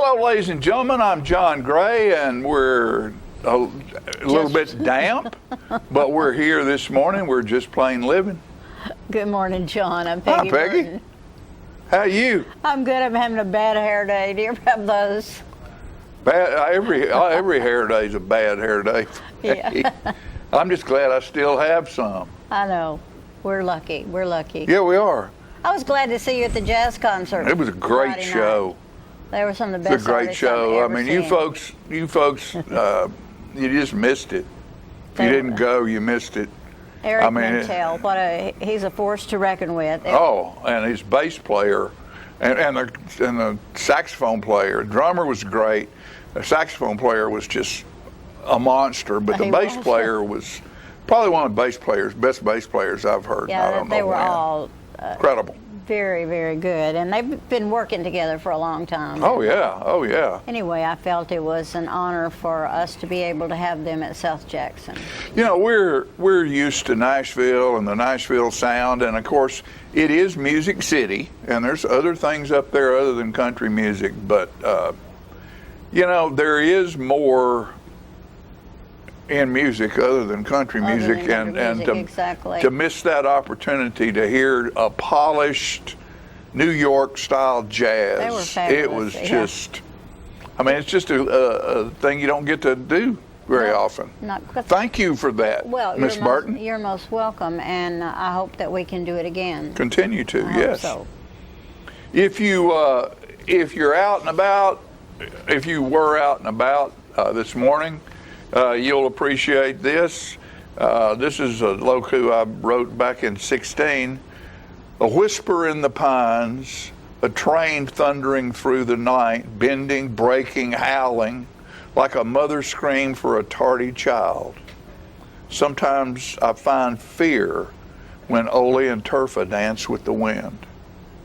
Hello, ladies and gentlemen. I'm John Gray, and we're a little bit damp, but we're here this morning. We're just plain living. Good morning, John. I'm Peggy. Hi, Peggy. Burton. How are you? I'm good. I'm having a bad hair day. Do you ever have those? Bad. Every hair day is a bad hair day. Yeah. I'm just glad I still have some. I know. We're lucky. We're lucky. Yeah, we are. I was glad to see you at the jazz concert. It was a great Friday show. night. They were some of the It's best a great artists show. I've ever you seen. folks, you just missed it. If you didn't go, you missed it. Eric Mintel, he's a force to reckon with. And his bass player, and the saxophone player. Drummer was great. The saxophone player was just a monster, but the bass player was probably one of the best bass players I've heard. Yeah, they were all incredible. Very, very good, and they've been working together for a long time. Oh yeah. Anyway, I felt it was an honor for us to be able to have them at South Jackson. You know, we're used to Nashville and the Nashville sound, and of course it is Music City, and there's other things up there other than country music, but you know, there is more in music other than country music, exactly. To miss that opportunity to hear a polished New York style jazz, they were fabulous. It was just, I mean, it's just a thing you don't get to do very often. Thank you for that, Miss Burton. You're most welcome, and I hope that we can do it again. Continue to, yes. So. If you're out and about, if you were out and about this morning, you'll appreciate this. This is a locu I wrote back in 16. A whisper in the pines, a train thundering through the night, bending, breaking, howling, like a mother scream for a tardy child. Sometimes I find fear when Ole and Turfa dance with the wind.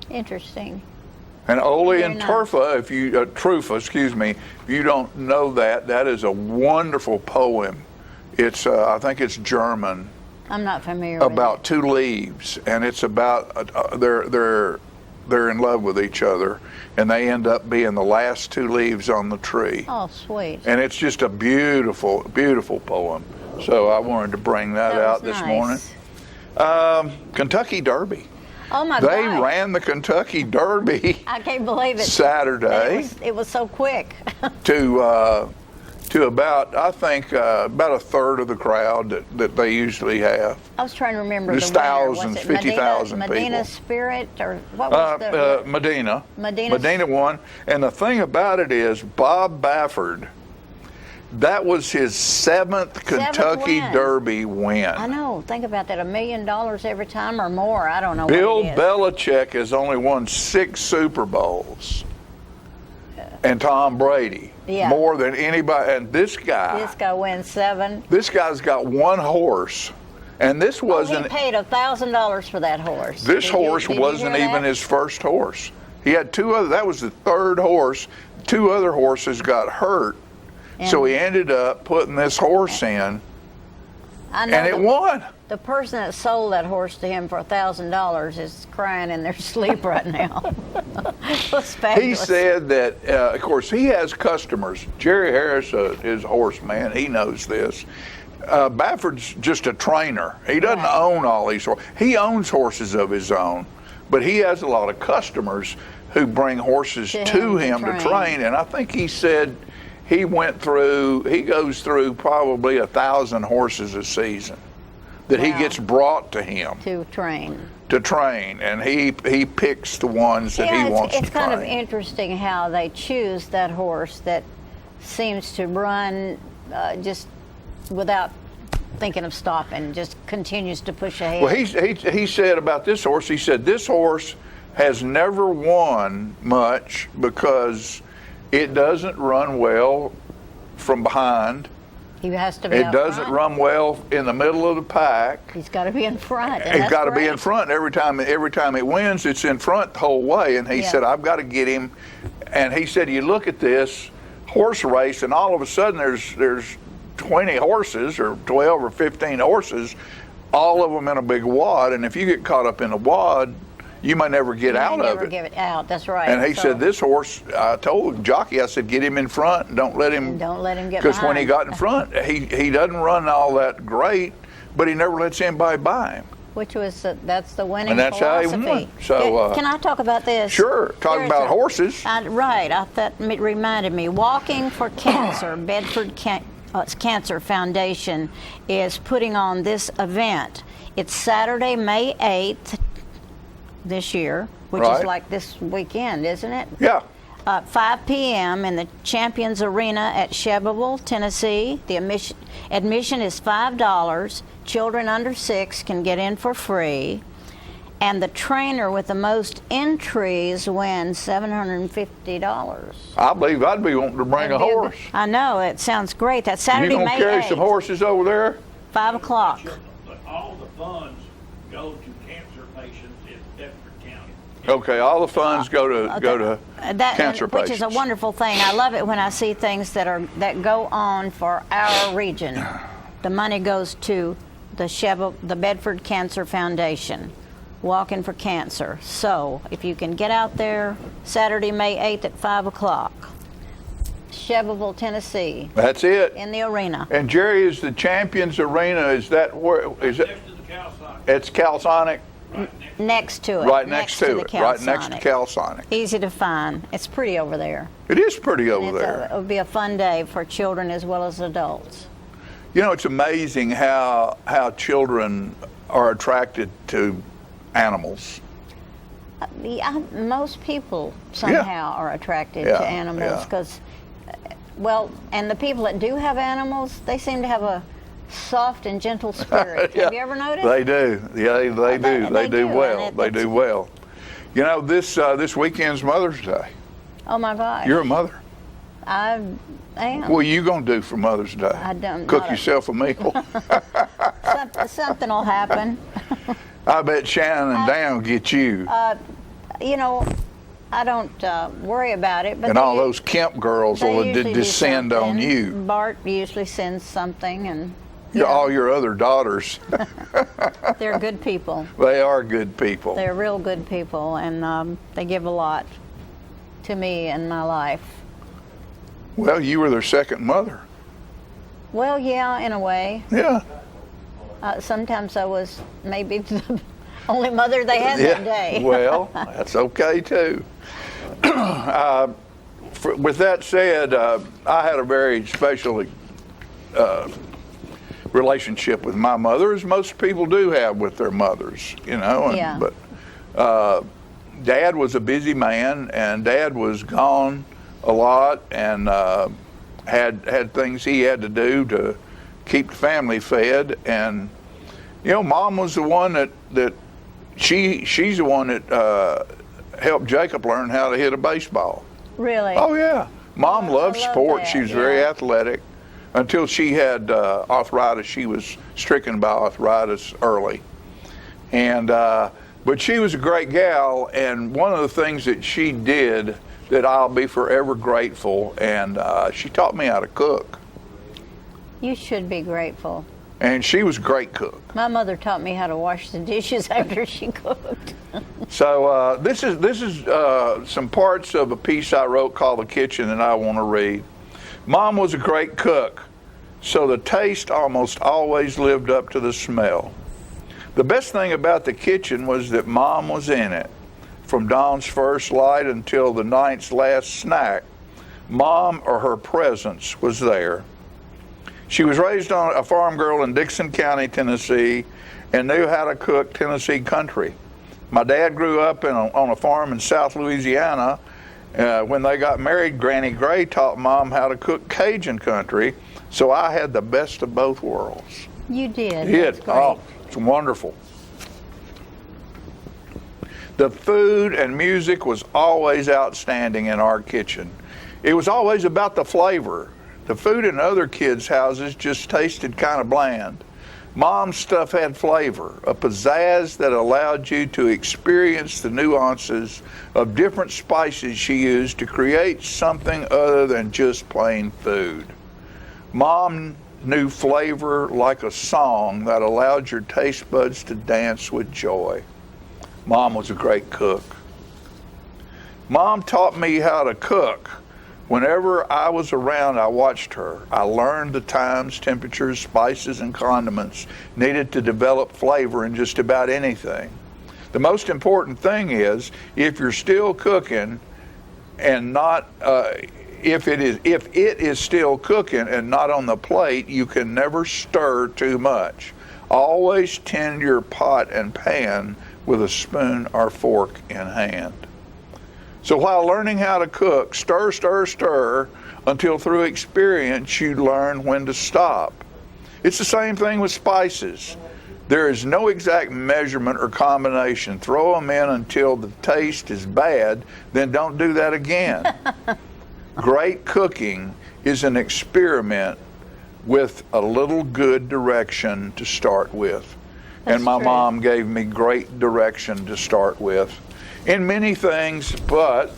Interesting. And Ole and Turfa, Trufa, excuse me, if you don't know that, that is a wonderful poem. It's, I think it's German. I'm not familiar with it. About two leaves, and it's about they're in love with each other, and they end up being the last two leaves on the tree. Oh, sweet. And it's just a beautiful, beautiful poem. So I wanted to bring that out this morning. Kentucky Derby. Oh my God! They ran the Kentucky Derby. I can't believe it. Saturday. It was so quick. to about, I think, about a third of the crowd that they usually have. I was trying to remember Just the winner. thousands, 50,000 people. Medina Spirit, or what was the? Medina. Medina won, and the thing about it is, Bob Baffert. That was his seventh Kentucky Derby win. I know. Think about that. $1 million every time or more. I don't know Bill what it is. Belichick has only won 6 Super Bowls. And Tom Brady. Yeah. More than anybody. And this guy wins 7. This guy's got 1 horse. And this wasn't. He paid $1,000 for that horse. This horse wasn't even his first horse. He had 2 other. That was the 3rd horse. 2 other horses got hurt. So he ended up putting this horse in, and it won. The person that sold that horse to him for $1,000 is crying in their sleep right now. It was fabulous. He said that, of course, he has customers. Jerry Harris is a horseman. He knows this. Baffert's just a trainer. He doesn't own all these horses. He owns horses of his own, but he has a lot of customers who bring horses to him to train. And I think he said he goes through probably 1,000 horses a season that he gets brought to him to train, and he picks the ones that he wants to train. It's kind of interesting how they choose that horse that seems to run just without thinking of stopping, just continues to push ahead. Well, he said about this horse, he said this horse has never won much because it doesn't run well from behind. He has to be It doesn't run well in the middle of the pack. He's got to be in front. He's got to be in front. Every time it wins, it's in front the whole way. And he said, I've got to get him. And he said, you look at this horse race, and all of a sudden there's 20 horses or 12 or 15 horses, all of them in a big wad. And if you get caught up in a wad, you may never get out of never it. give it out. That's right. And he So, said, this horse, I told the jockey, I said, get him in front and don't let him get because when he behind. got in front, he doesn't run all that great, but he never lets anybody by him. Which was that's the winning And that's how he philosophy. won. So, Can I talk about this? Sure. Talking There's about horses. Right. I thought it reminded me. Walking for Cancer, Bedford Cancer Foundation is putting on this event. It's Saturday, May 8th this year, which Right. is like this weekend, isn't it? Yeah. 5 p.m. in the Champions Arena at Shelbyville, Tennessee. The admission is $5. Children under 6 can get in for free. And the trainer with the most entries wins $750. I believe I'd be wanting to bring a horse. I know, it sounds great. That's Saturday, You gonna May carry 8th, some horses over there? 5 o'clock. But all the funds go to cancer patients in Bedford County. Okay, all the funds go to cancer which patients. is a wonderful thing. I love it when I see things that go on for our region. The money goes to the Bedford Cancer Foundation, Walking for Cancer. So if you can get out there Saturday, May 8th at 5 o'clock, Shelbyville, Tennessee, That's it. in the arena. And Jerry, is the Champions Arena, is that where, is it? Next to the Calsonic, It's Calsonic? Next to it. Right next to the it, right next to Calsonic. Calsonic. Easy to find. It's pretty over there. It is pretty over there. It would be a fun day for children as well as adults. You know, it's amazing how children are attracted to animals. Most people somehow are attracted Yeah, to animals yeah. because, well, and the people that do have animals, they seem to have a soft and gentle spirit. Yeah, Have you ever noticed? They do. Yeah, they do. they They do do, well. and They do well. You know, this weekend's Mother's Day. Oh my gosh. You're a mother. I am. What are you going to do for Mother's Day? I don't- Cook not a- yourself a meal. Something will happen. I bet Shannon and Dan will get you. You know, I don't worry about it. But And all those Kemp girls they will usually do descend on something. you. Bart usually sends something, and All your other daughters. they're good people. They are good people. They're real good people, and they give a lot to me in my life. Well, you were their second mother. Well, yeah, in a way. Yeah. Sometimes I was maybe the only mother they had that day. Well, that's okay too. With that said, I had a very special relationship with my mother, as most people do have with their mothers, you know. And, Yeah. But Dad was a busy man, and Dad was gone a lot, and had things he had to do to keep the family fed. And you know, Mom was the one that she's the one that helped Jacob learn how to hit a baseball. Really? Oh yeah, Mom loved love sports. that, She was very yeah. athletic until she had arthritis. She was stricken by arthritis early, and but she was a great gal. And one of the things that she did that I'll be forever grateful, and she taught me how to cook. You should be grateful. And she was a great cook. My mother taught me how to wash the dishes after she cooked. So this is some parts of a piece I wrote called The Kitchen that I want to read. Mom was a great cook, so the taste almost always lived up to the smell. The best thing about the kitchen was that Mom was in it. From dawn's first light until the night's last snack, Mom or her presence was there. She was raised on a farm girl in Dixon County, Tennessee, and knew how to cook Tennessee country. My dad grew up on a farm in South Louisiana. When they got married, Granny Gray taught Mom how to cook Cajun country, so I had the best of both worlds. You did. Did. That's great. Oh, it's wonderful. The food and music was always outstanding in our kitchen. It was always about the flavor. The food in other kids' houses just tasted kind of bland. Mom's stuff had flavor, a pizzazz that allowed you to experience the nuances of different spices she used to create something other than just plain food. Mom knew flavor like a song that allowed your taste buds to dance with joy. Mom was a great cook. Mom taught me how to cook. Whenever I was around, I watched her. I learned the times, temperatures, spices, and condiments needed to develop flavor in just about anything. The most important thing is, if you're still cooking and not, if it is still cooking and not on the plate, you can never stir too much. Always tend your pot and pan with a spoon or fork in hand. So while learning how to cook, stir, stir, stir, until through experience you learn when to stop. It's the same thing with spices. There is no exact measurement or combination. Throw them in until the taste is bad, then don't do that again. Great cooking is an experiment with a little good direction to start with. And my mom gave me great direction to start with in many things, but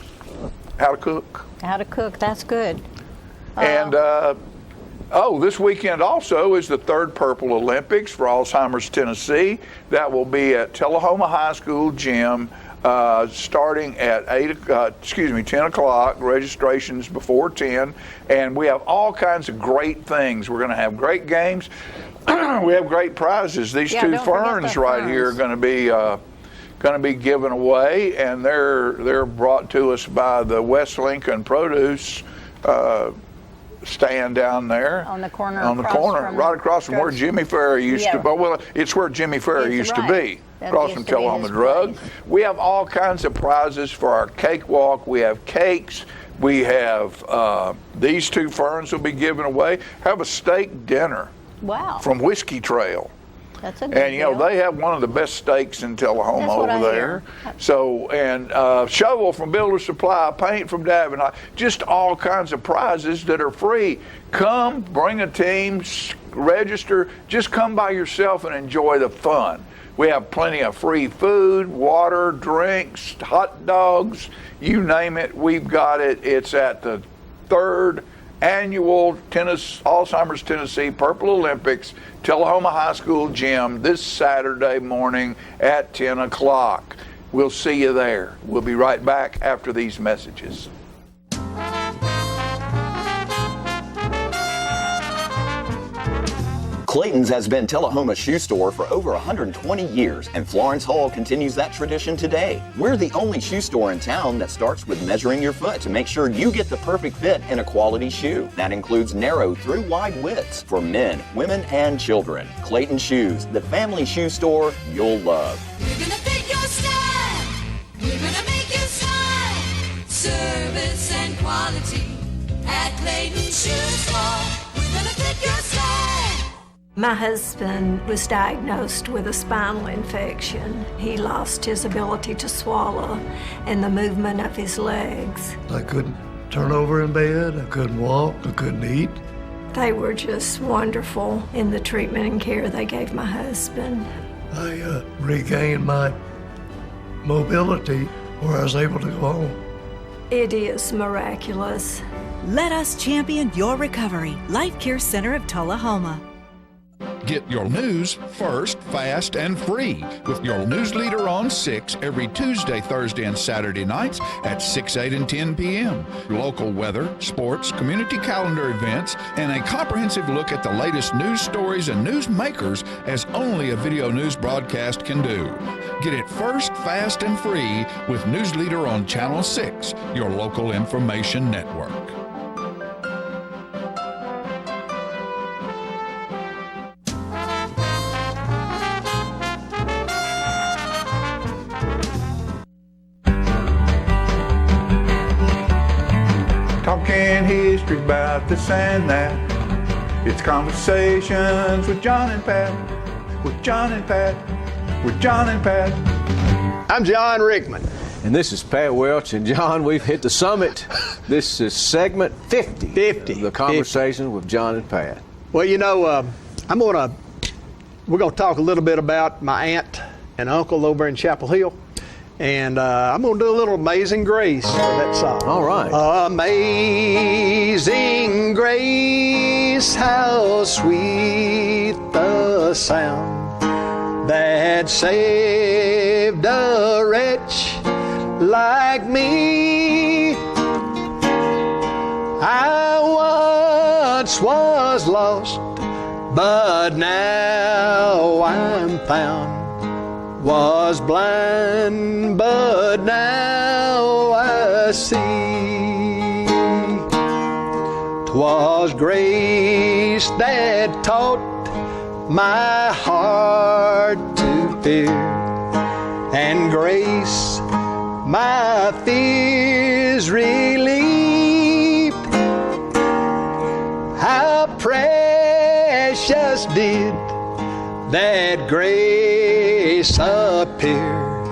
how to cook. How to cook, that's good. And this weekend also is the third Purple Olympics for Alzheimer's Tennessee. That will be at Tullahoma High School gym starting at 10 o'clock. Registration's before 10. And we have all kinds of great things. We're going to have great games. We have great prizes. These two ferns right here are going to be given away, and they're brought to us by the West Lincoln Produce stand down there on the corner, right across from where Jimmy Ferry used to be. Well, it's where Jimmy Ferry used to be, across from Tullahoma Drug. We have all kinds of prizes for our cakewalk. We have cakes. We have these two ferns will be given away. Have a steak dinner. Wow. From Whiskey Trail. That's a good and deal. they have one of the best steaks in Tullahoma over there. So, and shovel from Builder Supply, paint from Davenport, just all kinds of prizes that are free. Come, bring a team, register, just come by yourself and enjoy the fun. We have plenty of free food, water, drinks, hot dogs, you name it, we've got it. It's at the third annual Alzheimer's Tennessee Purple Olympics, Tullahoma High School gym this Saturday morning at 10 o'clock. We'll see you there. We'll be right back after these messages. Clayton's has been Tullahoma's shoe store for over 120 years, and Florence Hall continues that tradition today. We're the only shoe store in town that starts with measuring your foot to make sure you get the perfect fit in a quality shoe. That includes narrow through wide widths for men, women, and children. Clayton Shoes, the family shoe store you'll love. We're gonna fit your style. We're gonna make you smile. Service and quality at Clayton Shoe Store. We're gonna fit your style. My husband was diagnosed with a spinal infection. He lost his ability to swallow and the movement of his legs. I couldn't turn over in bed, I couldn't walk, I couldn't eat. They were just wonderful in the treatment and care they gave my husband. I regained my mobility where I was able to go home. It is miraculous. Let us champion your recovery. Life Care Center of Tullahoma. Get your news first, fast, and free with your news leader on 6 every Tuesday, Thursday, and Saturday nights at 6, 8, and 10 p.m. Local weather, sports, community calendar events, and a comprehensive look at the latest news stories and news makers as only a video news broadcast can do. Get it first, fast, and free with News Leader on Channel 6, your local information network. Talking history about this and that. It's conversations with John and Pat. With John and Pat. With John and Pat. I'm John Rickman. And this is Pat Welch. And John, we've hit the summit. This is segment 50. 50. The conversation with John and Pat. Well, you know, we're going to talk a little bit about my aunt and uncle over in Chapel Hill. And I'm going to do a little Amazing Grace for that song. All right. Amazing Grace, how sweet the sound that saved a wretch like me. I once was lost, but now I'm found. Was blind, but now I see. 'Twas grace that taught my heart to fear, and grace my fears relieved. How precious did that grace appear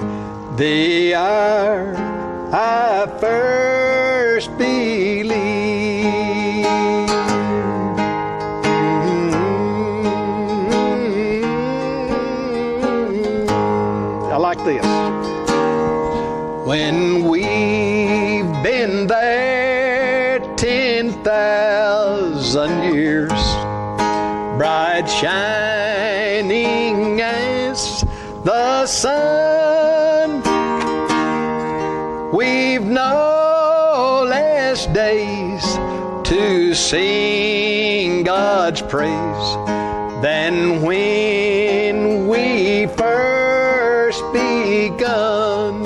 the hour I first believed. I like this. When we've been there 10,000 years, bright shining as the sun, we've no less days to sing God's praise than when we first begun.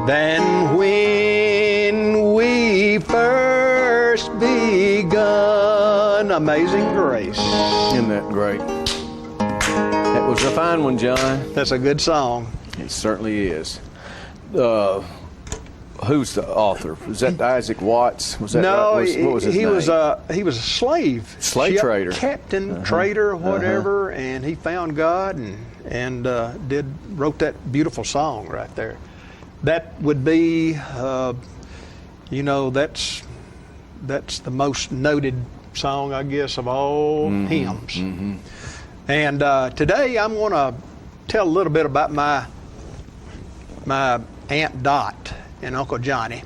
Than when we first begun. Amazing Grace. Isn't that great? That was a fine one, John. That's a good song. It certainly is. Who's the author? Was that Isaac Watts? Was that No, right? What was his he name? was a slave. Slave trader. Captain, trader, whatever, and he found God and wrote that beautiful song right there. That would be, that's the most noted song, I guess, of all hymns. Mm-hmm. And today I'm going to tell a little bit about my Aunt Dot and Uncle Johnny.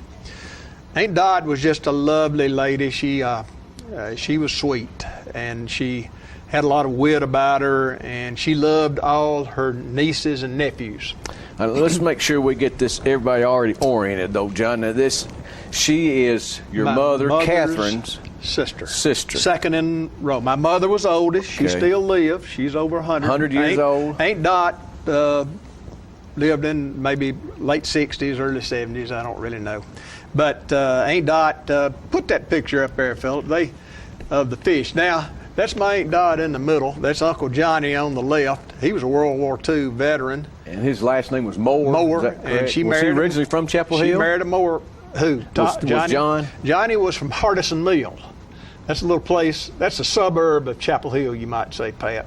Aunt Dot was just a lovely lady. She was sweet, and she had a lot of wit about her, and she loved all her nieces and nephews. Let's make sure we get this everybody already oriented, though, John. Now, she is your mother, Catherine's sister. Second in row. My mother was oldest. She still lives. She's over 100. 100 years old. Aunt Dot lived in maybe late 60s, early 70s. I don't really know. But Aunt Dot, put that picture up there, Philip, of the fish. Now, that's my Aunt Dot in the middle. That's Uncle Johnny on the left. He was a World War II veteran. And his last name was Moore. Moore. And she married was he originally from Chapel Hill? She married a Moore. Who? Was John? Johnny was from Hardison Mill. That's a little place. That's a suburb of Chapel Hill, you might say, Pat.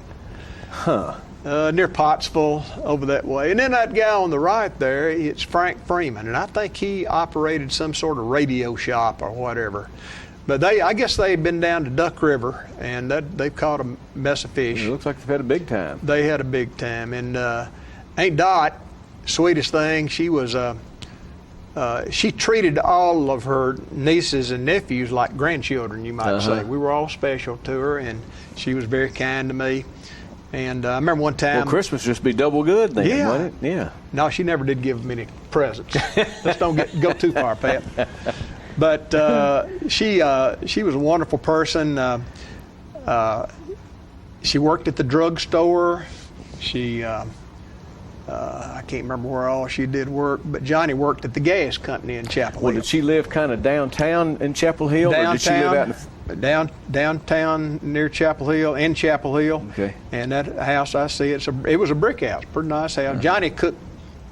Huh. Near Pottsville, over that way. And then that guy on the right there, it's Frank Freeman. And I think he operated some sort of radio shop or whatever. But I guess they'd been down to Duck River, and they've caught a mess of fish. It looks like they've had a big time. They had a big time. And Aunt Dot, sweetest thing, she was... she treated all of her nieces and nephews like grandchildren, you might say. We were all special to her, and she was very kind to me. And I remember one time... Well, Christmas just be double good then, yeah. wasn't it? Yeah. No, she never did give me any presents. Let's don't go too far, Pat. But she was a wonderful person. She worked at the drugstore. She... I can't remember where all she did work, but Johnny worked at the gas company in Chapel Hill. Well, did she live kind of downtown in Chapel Hill, or did she live out in downtown near Chapel Hill, in Chapel Hill? Okay. And that house I see, it was a brick house, pretty nice house. Johnny cooked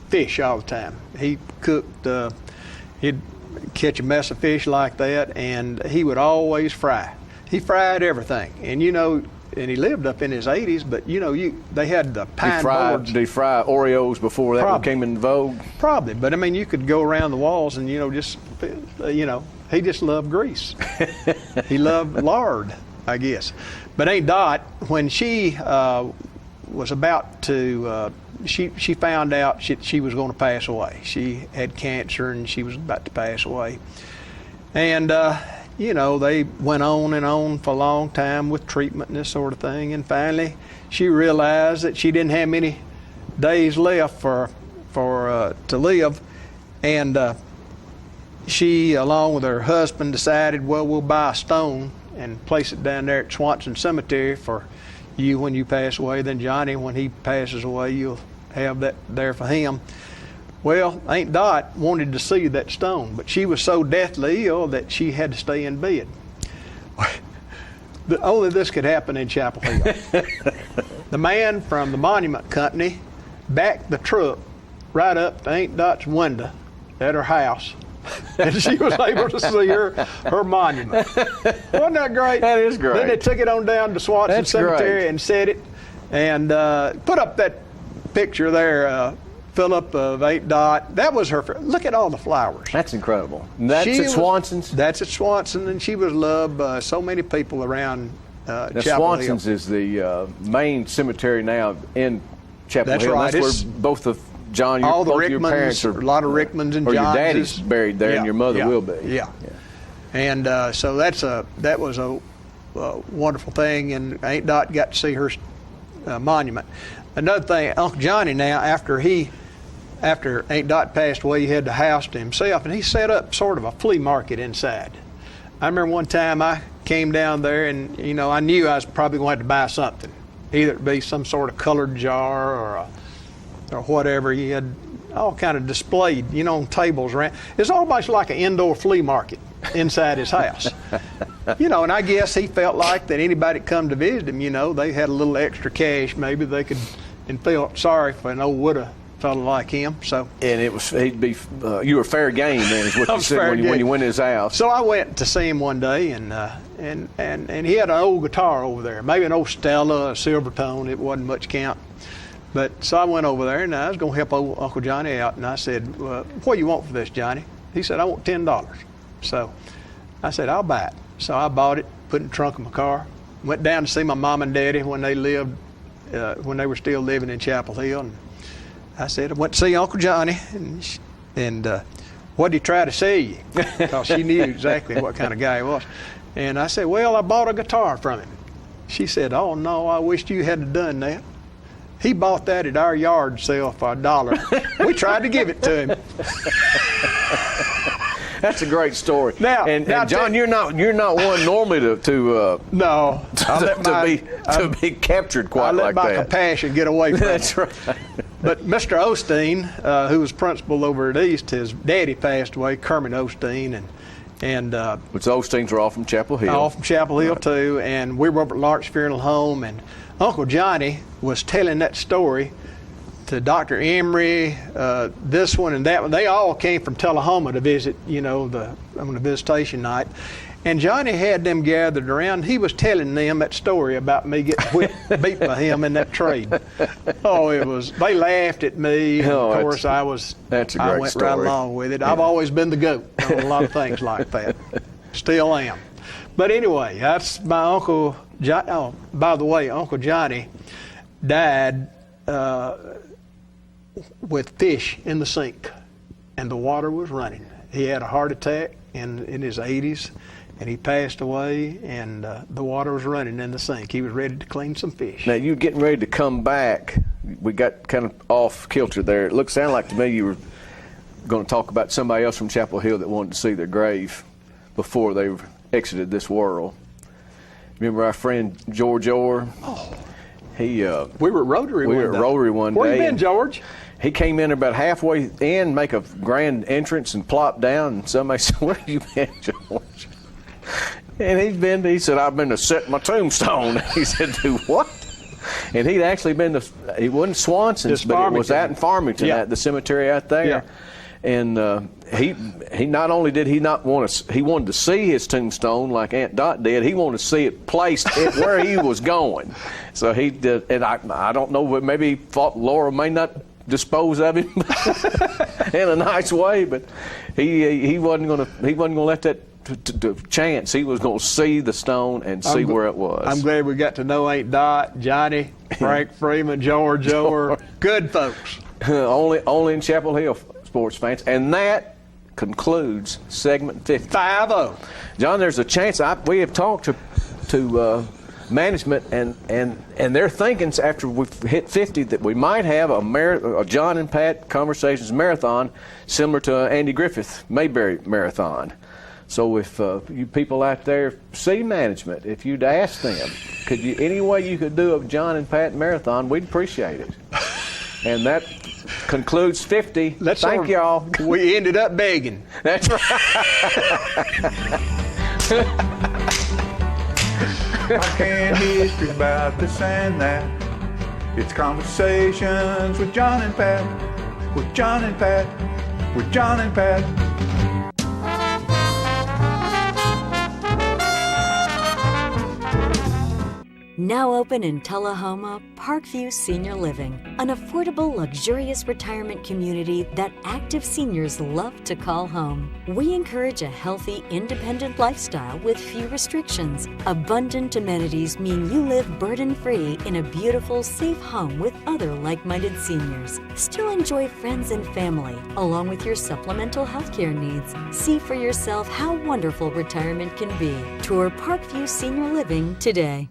fish all the time. He cooked, he'd catch a mess of fish like that, and he would always fry. He fried everything, and and he lived up in his 80s, but they had the pine boards. Did he fry Oreos before that came into vogue? Probably, but I mean, you could go around the walls and he just loved grease. He loved lard, I guess. But Aunt Dot, when she was about to, she found out she was going to pass away. She had cancer and she was about to pass away. And they went on and on for a long time with treatment and this sort of thing. And finally, she realized that she didn't have many days left to live. And she, along with her husband, decided, well, we'll buy a stone and place it down there at Swanson Cemetery for you when you pass away. Then Johnny, when he passes away, you'll have that there for him. Well, Aunt Dot wanted to see that stone, but she was so deathly ill that she had to stay in bed. Only this could happen in Chapel Hill. The man from the monument company backed the truck right up to Aunt Dot's window at her house, and she was able to see her monument. Wasn't that great? That is great. Then they took it on down to Swanson Cemetery great. and set it, and put up that picture there, Philip, of Aunt Dot. That was her. Look at all the flowers. That's incredible. And that's at Swanson's? That's at Swanson, and she was loved by so many people around Chapel Hill. Swanson's is the main cemetery now in Chapel That's Hill. right. That's where both of John, all the both your parents Rickmans, are. a lot of Rickmans and or Johns. your daddy's buried there, and your mother will be. Yeah. And so that was a wonderful thing, and Aunt Dot got to see her monument. Another thing, Uncle Johnny now, after Aunt Dot passed away, he had the house to himself, and he set up sort of a flea market inside. I remember one time I came down there, and I knew I was probably going to have to buy something, either it be some sort of colored jar or whatever. He had all kind of displayed, on tables around. It's almost like an indoor flea market inside his house. And I guess he felt like that anybody that come to visit him, they had a little extra cash, maybe they could, and felt sorry for an old widow fellow like him. So, and you were fair game then, is what you said when you went to his house. So I went to see him one day, and he had an old guitar over there, maybe an old Stella, a Silvertone. It wasn't much count. But so I went over there, and I was going to help old Uncle Johnny out, and I said, what do you want for this, Johnny? He said, I want $10. So I said, I'll buy it. So I bought it, put it in the trunk of my car, went down to see my mom and daddy when they were still living in Chapel Hill. And I said, I went to see Uncle Johnny, and what did he try to sell you? Because she knew exactly what kind of guy he was. And I said, well, I bought a guitar from him. She said, oh, no, I wished you hadn't done that. He bought that at our yard sale for $1. We tried to give it to him. That's a great story. Now, and John, you're not one normally to be captured quite like that. I let my compassion get away from me. That's right. But Mr. Osteen, who was principal over at East, his daddy passed away, Kermit Osteen, which Osteens are all from Chapel Hill. All from Chapel Hill too, and we were over at Lawrence Funeral Home, and Uncle Johnny was telling that story to Dr. Emery, this one and that one. They all came from Tullahoma to visit, on the visitation night. And Johnny had them gathered around. He was telling them that story about me getting beat by him in that trade. Oh, they laughed at me. And of course, I went story. right along with it. Yeah. I've always been the goat on a lot of things like that. Still am. But anyway, that's my Uncle Johnny. Oh, by the way, Uncle Johnny died with fish in the sink, and the water was running. He had a heart attack in his 80s, and he passed away, and the water was running in the sink. He was ready to clean some fish. Now, you getting ready to come back. We got kind of off kilter there. It sounded like to me you were going to talk about somebody else from Chapel Hill that wanted to see their grave before they exited this world. Remember our friend George Orr? Oh. We were at Rotary one day. Where you been, George? He came in about halfway in, make a grand entrance, and plopped down. And somebody said, "Where have you been, George?" And he said, "I've been to set my tombstone." He said, "Do what?" And he'd actually been he wasn't Swanson's, but it was out in Farmington, at the cemetery out there. Yeah. And he not only did he not want to, he wanted to see his tombstone like Aunt Dot did. He wanted to see it placed where he was going. So he did, and I don't know, but maybe he thought Laura may not dispose of him in a nice way, but he wasn't going to let that to chance. He was going to see the stone and see where it was. I'm glad we got to know Aunt Dot, Johnny, Frank Freeman, George Orr. Good folks. only in Chapel Hill, sports fans. And that concludes segment 50. 5-0. John, there's a chance. We have talked to management, and they're thinking after we've hit 50 that we might have a John and Pat Conversations Marathon similar to Andy Griffith Mayberry Marathon. So if you people out there see management, if you'd ask them, any way you could do a John and Pat Marathon, we'd appreciate it. And that concludes 50. Thank y'all. We ended up begging. That's right. I can't history about this and that. It's conversations with John and Pat, with John and Pat, with John and Pat. Now open in Tullahoma, Parkview Senior Living, an affordable, luxurious retirement community that active seniors love to call home. We encourage a healthy, independent lifestyle with few restrictions. Abundant amenities mean you live burden-free in a beautiful, safe home with other like-minded seniors. Still enjoy friends and family, along with your supplemental healthcare needs. See for yourself how wonderful retirement can be. Tour Parkview Senior Living today.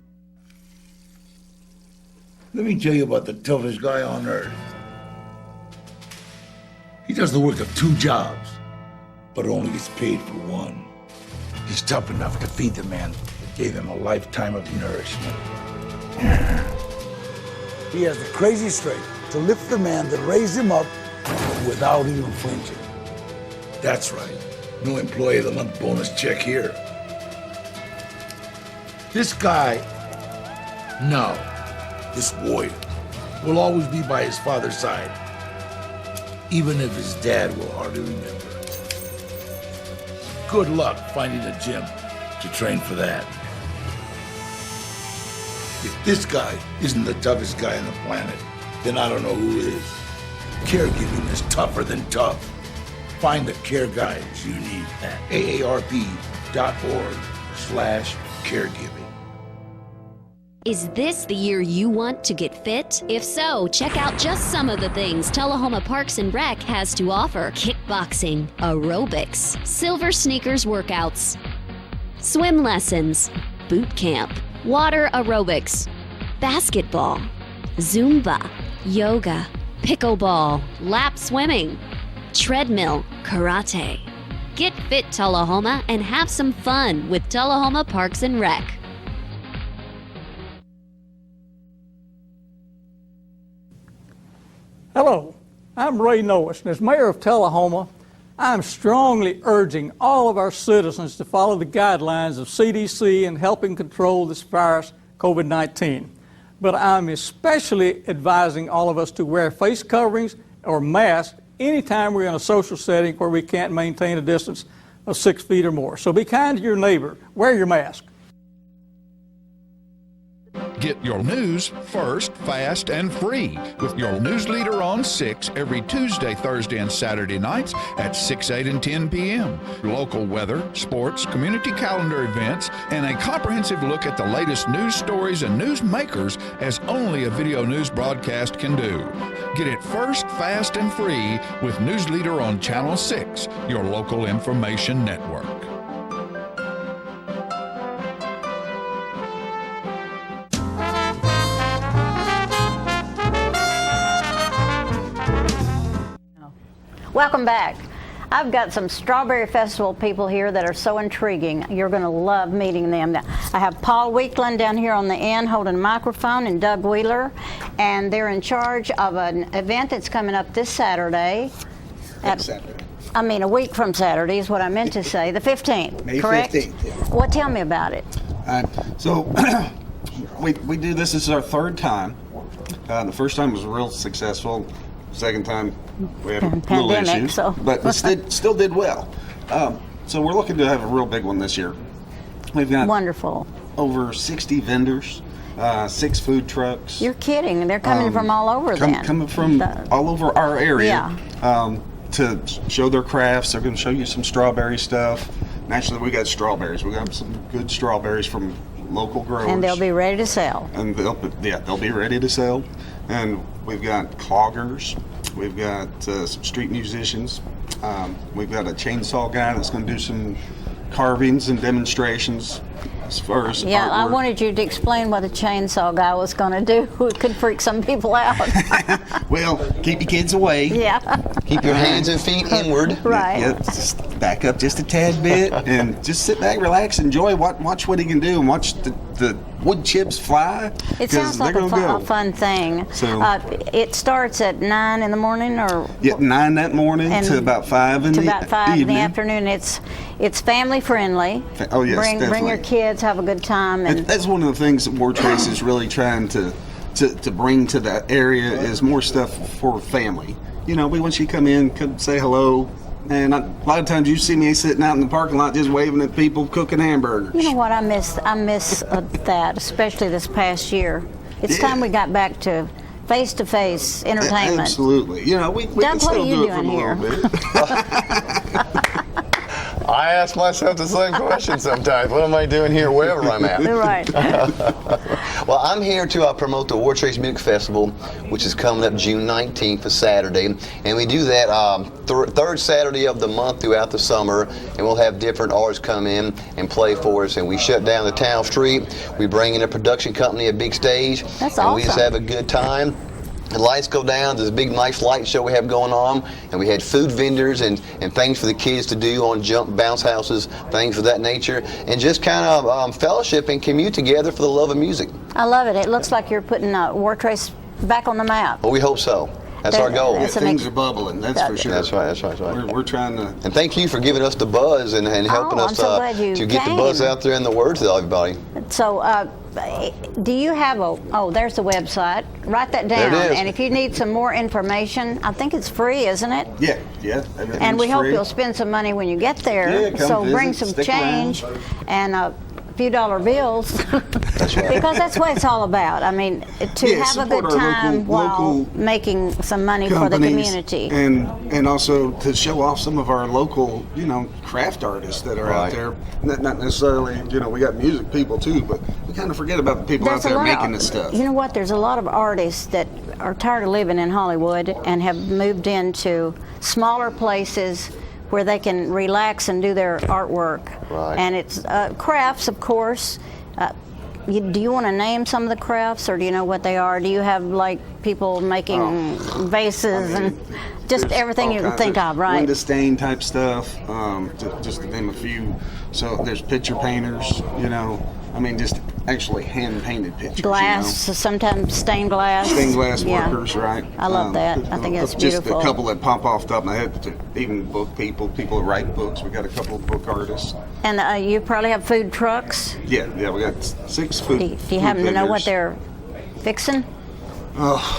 Let me tell you about the toughest guy on earth. He does the work of 2 jobs, but only gets paid for one. He's tough enough to feed the man that gave him a lifetime of nourishment. He has the crazy strength to lift the man that raised him up without even flinching. That's right. No employee of the month bonus check here. This guy, no. This warrior will always be by his father's side, even if his dad will hardly remember. Good luck finding a gym to train for that. If this guy isn't the toughest guy on the planet, then I don't know who is. Caregiving is tougher than tough. Find the care guides you need at aarp.org/caregiving. Is this the year you want to get fit? If so, check out just some of the things Tullahoma Parks and Rec has to offer. Kickboxing, aerobics, silver sneakers workouts, swim lessons, boot camp, water aerobics, basketball, Zumba, yoga, pickleball, lap swimming, treadmill, karate. Get fit, Tullahoma, and have some fun with Tullahoma Parks and Rec. Hello, I'm Ray Norris, and as mayor of Tullahoma, I'm strongly urging all of our citizens to follow the guidelines of CDC in helping control this virus, COVID-19. But I'm especially advising all of us to wear face coverings or masks anytime we're in a social setting where we can't maintain a distance of 6 feet or more. So be kind to your neighbor. Wear your mask. Get your news first, fast, and free with your news leader on 6 every Tuesday, Thursday, and Saturday nights at 6, 8, and 10 p.m. Local weather, sports, community calendar events, and a comprehensive look at the latest news stories and news makers as only a video news broadcast can do. Get it first, fast, and free with News Leader on Channel 6, your local information network. Welcome back. I've got some Strawberry Festival people here that are so intriguing. You're going to love meeting them. I have Paul Weekland down here on the end holding a microphone, and Doug Wheeler, and they're in charge of an event that's coming up this Saturday. A week from Saturday is what I meant to say, the 15th, May correct? 15th, yeah. Well, tell me about it. So we do this. This is our 3rd time. The first time was real successful. Second time we had little issues, but we still did well. So we're looking to have a real big one this year. We've got wonderful over 60 vendors, 6 food trucks. You're kidding. They're coming from all over then. Coming from all over our area to show their crafts. They're going to show you some strawberry stuff. And actually, we got strawberries. We got some good strawberries from local growers. And they'll be ready to sell. And they'll be ready to sell. And we've got cloggers. We've got some street musicians. We've got a chainsaw guy that's going to do some carvings and demonstrations as far as Yeah, I artwork. wanted you to explain what a chainsaw guy was going to do. It could freak some people out. Well, keep your kids away. Yeah. Keep your hands and feet inward. Right. Yeah, just back up just a tad bit and just sit back, relax, enjoy, watch what he can do, and watch the wood chips fly. It sounds like a fun thing. So- It starts at 9 in the morning, or 9 that morning to about 5 in to the about 5 in the evening. afternoon. It's family friendly. Oh yes, bring definitely. your kids, have a good time, and That's one of the things that War Trace is really trying to bring to that area is more stuff for family. You know, we want you to come in, come say hello. And a lot of times you see me sitting out in the parking lot just waving at people cooking hamburgers. you know what I miss that, especially this past year. It's time we got back to face-to-face entertainment. Absolutely. You know, we Doug, can still what are you do it for a doing little here? bit. I ask myself the same question sometimes. What am I doing here wherever I'm at? Right. Well, I'm here to promote the War Trace Music Festival, which is coming up June 19th, a Saturday. And we do that third Saturday of the month throughout the summer. And we'll have different artists come in and play for us. And we shut down the town street. We bring in a production company, a big stage. That's and we just awesome. have a good time. The lights go down. There's a big, nice light show we have going on, and we had food vendors and things for the kids to do on jump bounce houses, things of that nature, and just kind of fellowship and commute together for the love of music. I love it. It looks like you're putting War Trace back on the map. Well, we hope so. That's our goal. That's Things are bubbling, that's for sure. That's right. That's right. That's right. We're trying to. And thank you for giving us the buzz and helping I'm us so glad you to get the buzz came. out there and the word to everybody. So, do you have there's the website. Write that There down. it is. And if you need some more information, I think it's free, isn't it? Yeah. And we hope free. you'll spend some money when you get there. Yeah, come so visit, bring some stick change around. and a few dollar bills. That's right. Because that's what it's all about. I mean, to Yeah, have a good support our time while local making some money for the companies, community. and also to show off some of our local, craft artists that are out Right. there. Not necessarily, we got music people too, but we kind of forget about the people out there making this stuff. You know what? There's a lot of artists that are tired of living in Hollywood and have moved into smaller places where they can relax and do their artwork. Right. And it's crafts, of course. Do you want to name some of the crafts, or do you know what they are? Do you have like people making vases and just There's everything all you can kinds think of, right? Window stain type stuff, just to name a few. So there's picture painters, just actually hand painted pictures. Glass, sometimes stained glass. Stained glass Yeah. workers, right? I love that. I think that's beautiful. Just a couple that pop off the top of my head. Even book people that write books. We got a couple of book artists. And you probably have food trucks. Yeah, we got 6 food. Do you happen to know what they're fixing?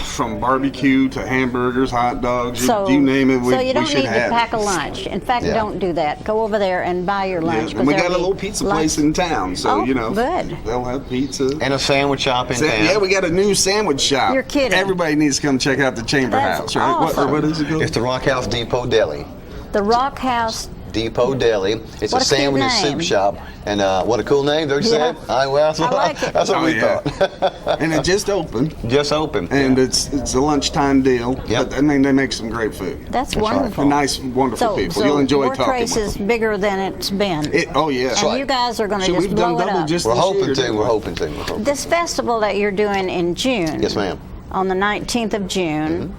From barbecue to hamburgers, hot dogs, So you name it. so you don't we should need to have pack it. a lunch. In fact, Yeah. don't do that. Go over there and buy your lunch. Yeah, and we 'cause got a there'll be little pizza lunch. place in town, so good. they'll have pizza. And a sandwich shop in town. Yeah, we got a new sandwich shop. You're kidding. Everybody needs to come check out the Chamber That's House, right? awesome. What is it called? It's the Rock House Depot Deli. The Rock House. Depot Deli. It's What a a cute sandwich and name. soup shop. And what a cool name, don't you Yeah. say? That's what, I like it. That's what we yeah. thought. And it just opened. Just open. And it's a lunchtime deal. Yep. But, they make some great food. That's right. wonderful. They're nice, wonderful So, people. You'll enjoy War talking Trace with is them. bigger than it's been. Oh, yeah. And you guys are going to So just we've done blow it double up. just We're this hoping year, to. didn't We're we? hoping to. This festival that you're doing in June. Yes, ma'am. On the 19th of June.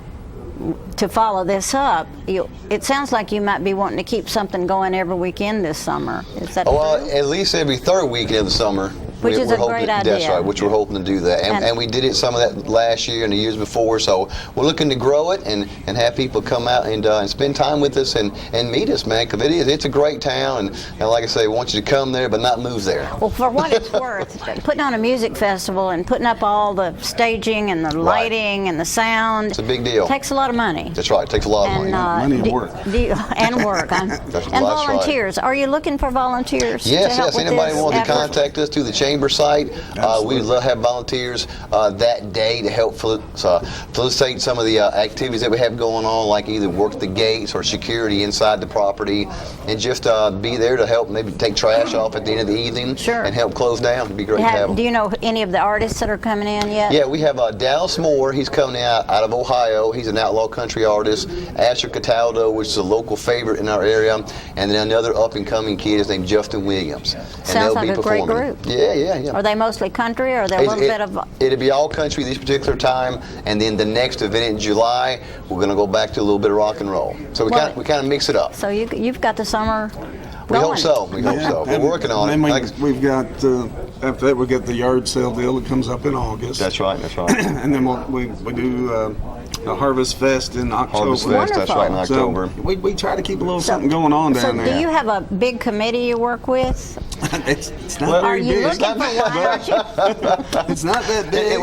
To follow this up, it sounds like you might be wanting to keep something going every weekend this summer. Is that Well, true? at least every third weekend of the summer. Which is a hoping great That's idea. right, which we're hoping to do that. And- And we did it some of that last year and the years before, so we're looking to grow it and have people come out and spend time with us and meet us, man, because it's a great town. And like I say, we want you to come there but not move there. Well, for what it's worth, putting on a music festival and putting up all the staging and the lighting and the sound. It's a big deal. Takes a lot of money. That's right, it takes a lot of money. Money and work. And work. That's And right. volunteers. Are you looking for volunteers? to Yes, help yes. with Anybody this wants to effort? contact us through the Chamber chamber site. We love to have volunteers that day to help facilitate some of the activities that we have going on, like either work the gates or security inside the property, and just be there to help maybe take trash off at the end of the evening and help close down. It'd be great to have them. Do you know any of the artists that are coming in yet? Yeah, we have Dallas Moore. He's coming out of Ohio. He's an outlaw country artist. Asher Cataldo, which is a local favorite in our area, and then another up-and-coming kid is named Justin Williams. And Sounds like a great group. Yeah. Are they mostly country, or are they a little bit of... It'll be all country this particular time, and then the next event in July, we're going to go back to a little bit of rock and roll. So we kind of mix it up. So you've got the summer We hope so. We hope so. We're working on it. We've got, after that, we get the yard sale deal that comes up in August. That's right. And then we do a Harvest Fest in October. Harvest Fest, that's right, in October. So we try to keep a little something going on down there. So do you have a big committee you work with? It's not very big. Are you looking for one? It's not that big.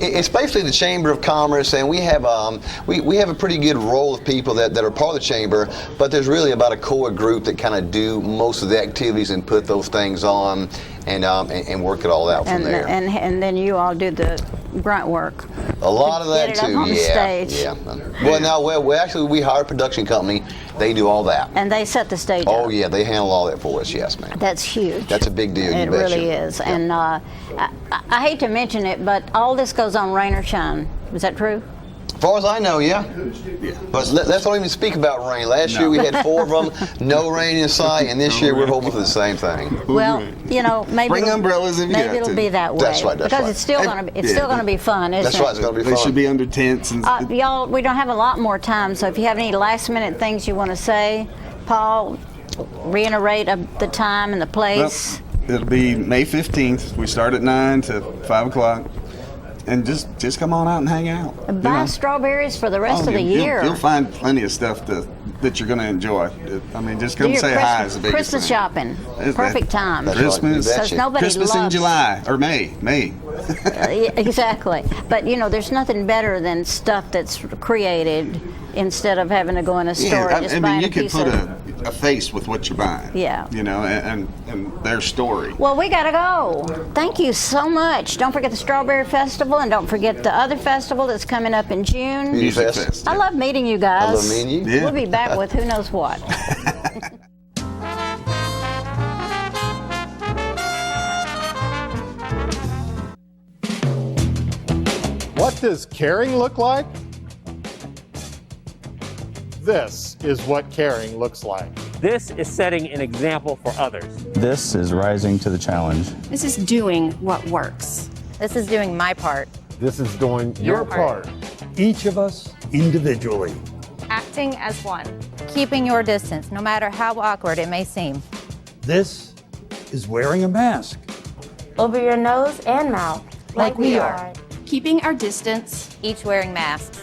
It's basically the Chamber of Commerce, and we have a pretty good roll of people that are part of the Chamber, but there's really about a core group that kind of do most of the activities and put those things on and work it all out from there. And then you all do the grunt work. A lot of that get it too, up on the stage. Well, we hire a production company. They do all that. And they set the stage up. Oh yeah, they handle all that for us. Yes, ma'am. That's huge. That's a big deal. It really is. Yeah. And I hate to mention it, but all this goes on rain or shine. Is that true? As far as I know, yeah. But let's not even speak about rain. Last year we had 4 of them, no rain in sight, and this year we're hoping for the same thing. Well, maybe bring umbrellas if you maybe it'll be that way. That's right. Because it's still going to be fun, isn't it? That's right. It's going to be fun. They should be under tents. And y'all, we don't have a lot more time, so if you have any last-minute things you want to say, Paul, reiterate the time and the place. Well, it'll be May 15th. We start at 9 to 5 o'clock. And just come on out and hang out. Buy strawberries for the rest of the year. You'll find plenty of stuff that you're going to enjoy. I mean, just come say hi is the biggest Christmas thing. shopping. Perfect time. Christmas. Because nobody Christmas in July or May. Exactly. But there's nothing better than stuff that's created instead of having to go in a store and just buying you a piece could put of... a face with what you're buying. Yeah. And their story. Well, we got to go. Thank you so much. Don't forget the Strawberry Festival, and don't forget the other festival that's coming up in June. Music Fest. I love meeting you guys. I love meeting you. Yeah. We'll be back with who knows what. What does caring look like? This is what caring looks like. This is setting an example for others. This is rising to the challenge. This is doing what works. This is doing my part. This is doing your part. Each of us individually. Acting as one. Keeping your distance, no matter how awkward it may seem. This is wearing a mask. Over your nose and mouth, like we are. Keeping our distance. Each wearing masks.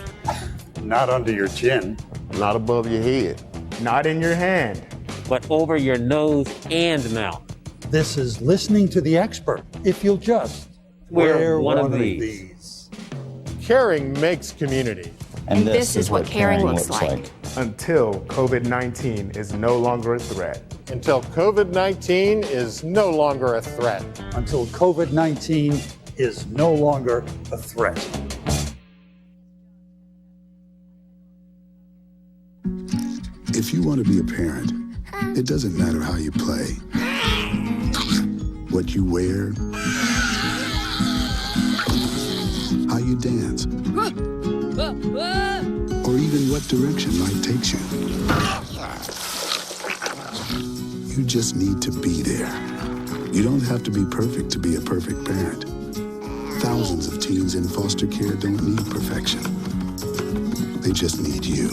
Not under your chin. Not above your head. Not in your hand. But over your nose and mouth. This is listening to the expert. If you'll just wear one of these. Caring makes community. And this is what caring looks like. Until COVID-19 is no longer a threat. Until COVID-19 is no longer a threat. Until COVID-19 is no longer a threat. If you want to be a parent, it doesn't matter how you play, what you wear, how you dance, or even what direction life takes you. You just need to be there. You don't have to be perfect to be a perfect parent. Thousands of teens in foster care don't need perfection. They just need you.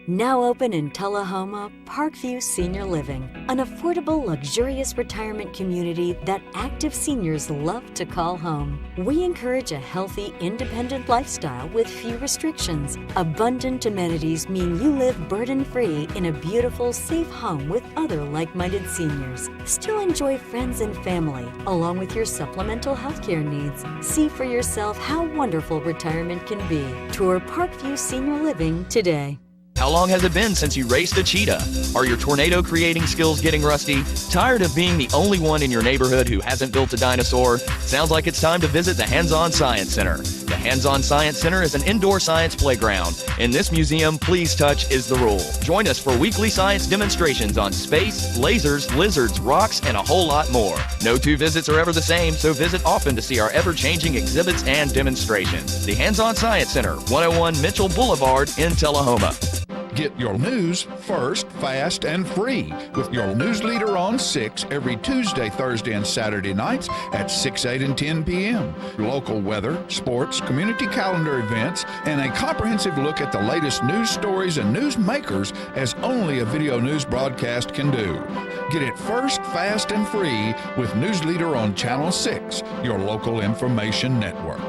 Now open in Tullahoma, Parkview Senior Living, an affordable, luxurious retirement community that active seniors love to call home. We encourage a healthy, independent lifestyle with few restrictions. Abundant amenities mean you live burden-free in a beautiful, safe home with other like-minded seniors. Still enjoy friends and family, along with your supplemental healthcare needs. See for yourself how wonderful retirement can be. Tour Parkview Senior Living today. How long has it been since you raced a cheetah? Are your tornado creating skills getting rusty? Tired of being the only one in your neighborhood who hasn't built a dinosaur? Sounds like it's time to visit the Hands-On Science Center. The Hands-On Science Center is an indoor science playground. In this museum, please touch is the rule. Join us for weekly science demonstrations on space, lasers, lizards, rocks, and a whole lot more. No two visits are ever the same, so visit often to see our ever-changing exhibits and demonstrations. The Hands-On Science Center, 101 Mitchell Boulevard in Tullahoma. Get your news first, fast, and free with your news leader on 6 every Tuesday, Thursday, and Saturday nights at 6, 8, and 10 p.m. Local weather, sports, community calendar events, and a comprehensive look at the latest news stories and news makers as only a video news broadcast can do. Get it first, fast, and free with News Leader on Channel 6, your local information network.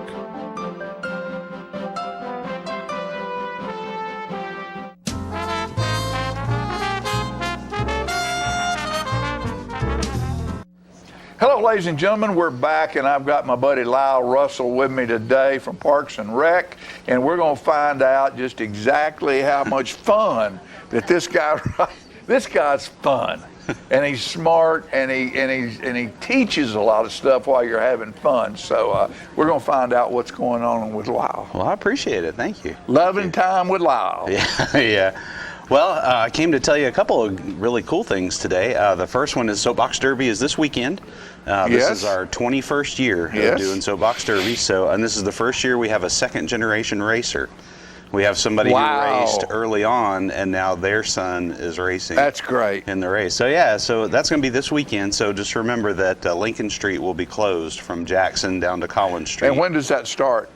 Hello, ladies and gentlemen. We're back, and I've got my buddy Lyle Russell with me today from Parks and Rec, and we're going to find out just exactly how much fun that this guy's fun, and he's smart, and he teaches a lot of stuff while you're having fun. So we're going to find out what's going on with Lyle. Well, I appreciate it. Thank you. Loving time with Lyle. Yeah, yeah. Well, I came to tell you a couple of really cool things today. The first one is Soapbox Derby is this weekend. This is our 21st year of doing Soapbox Derby. And this is the first year we have a second generation racer. We have somebody who raced early on, and now their son is racing. That's great. In the race. So yeah, so that's going to be this weekend. So just remember that Lincoln Street will be closed from Jackson down to Collins Street. And when does that start?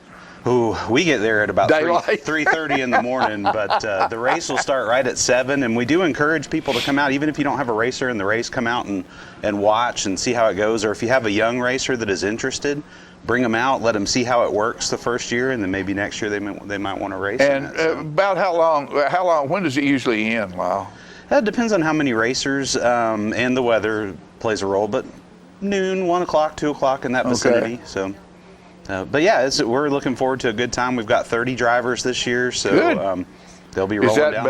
Ooh, we get there at about 3:30 in the morning, but the race will start right at 7, and we do encourage people to come out, even if you don't have a racer in the race, come out and watch and see how it goes, or if you have a young racer that is interested, bring them out, let them see how it works the first year, and then maybe next year they might want to race. And about how long, when does it usually end, Lyle? It depends on how many racers, and the weather plays a role, but noon, 1 o'clock, 2 o'clock in that vicinity. So. But yeah, we're looking forward to a good time. We've got 30 drivers this year, so they'll be rolling down. Is that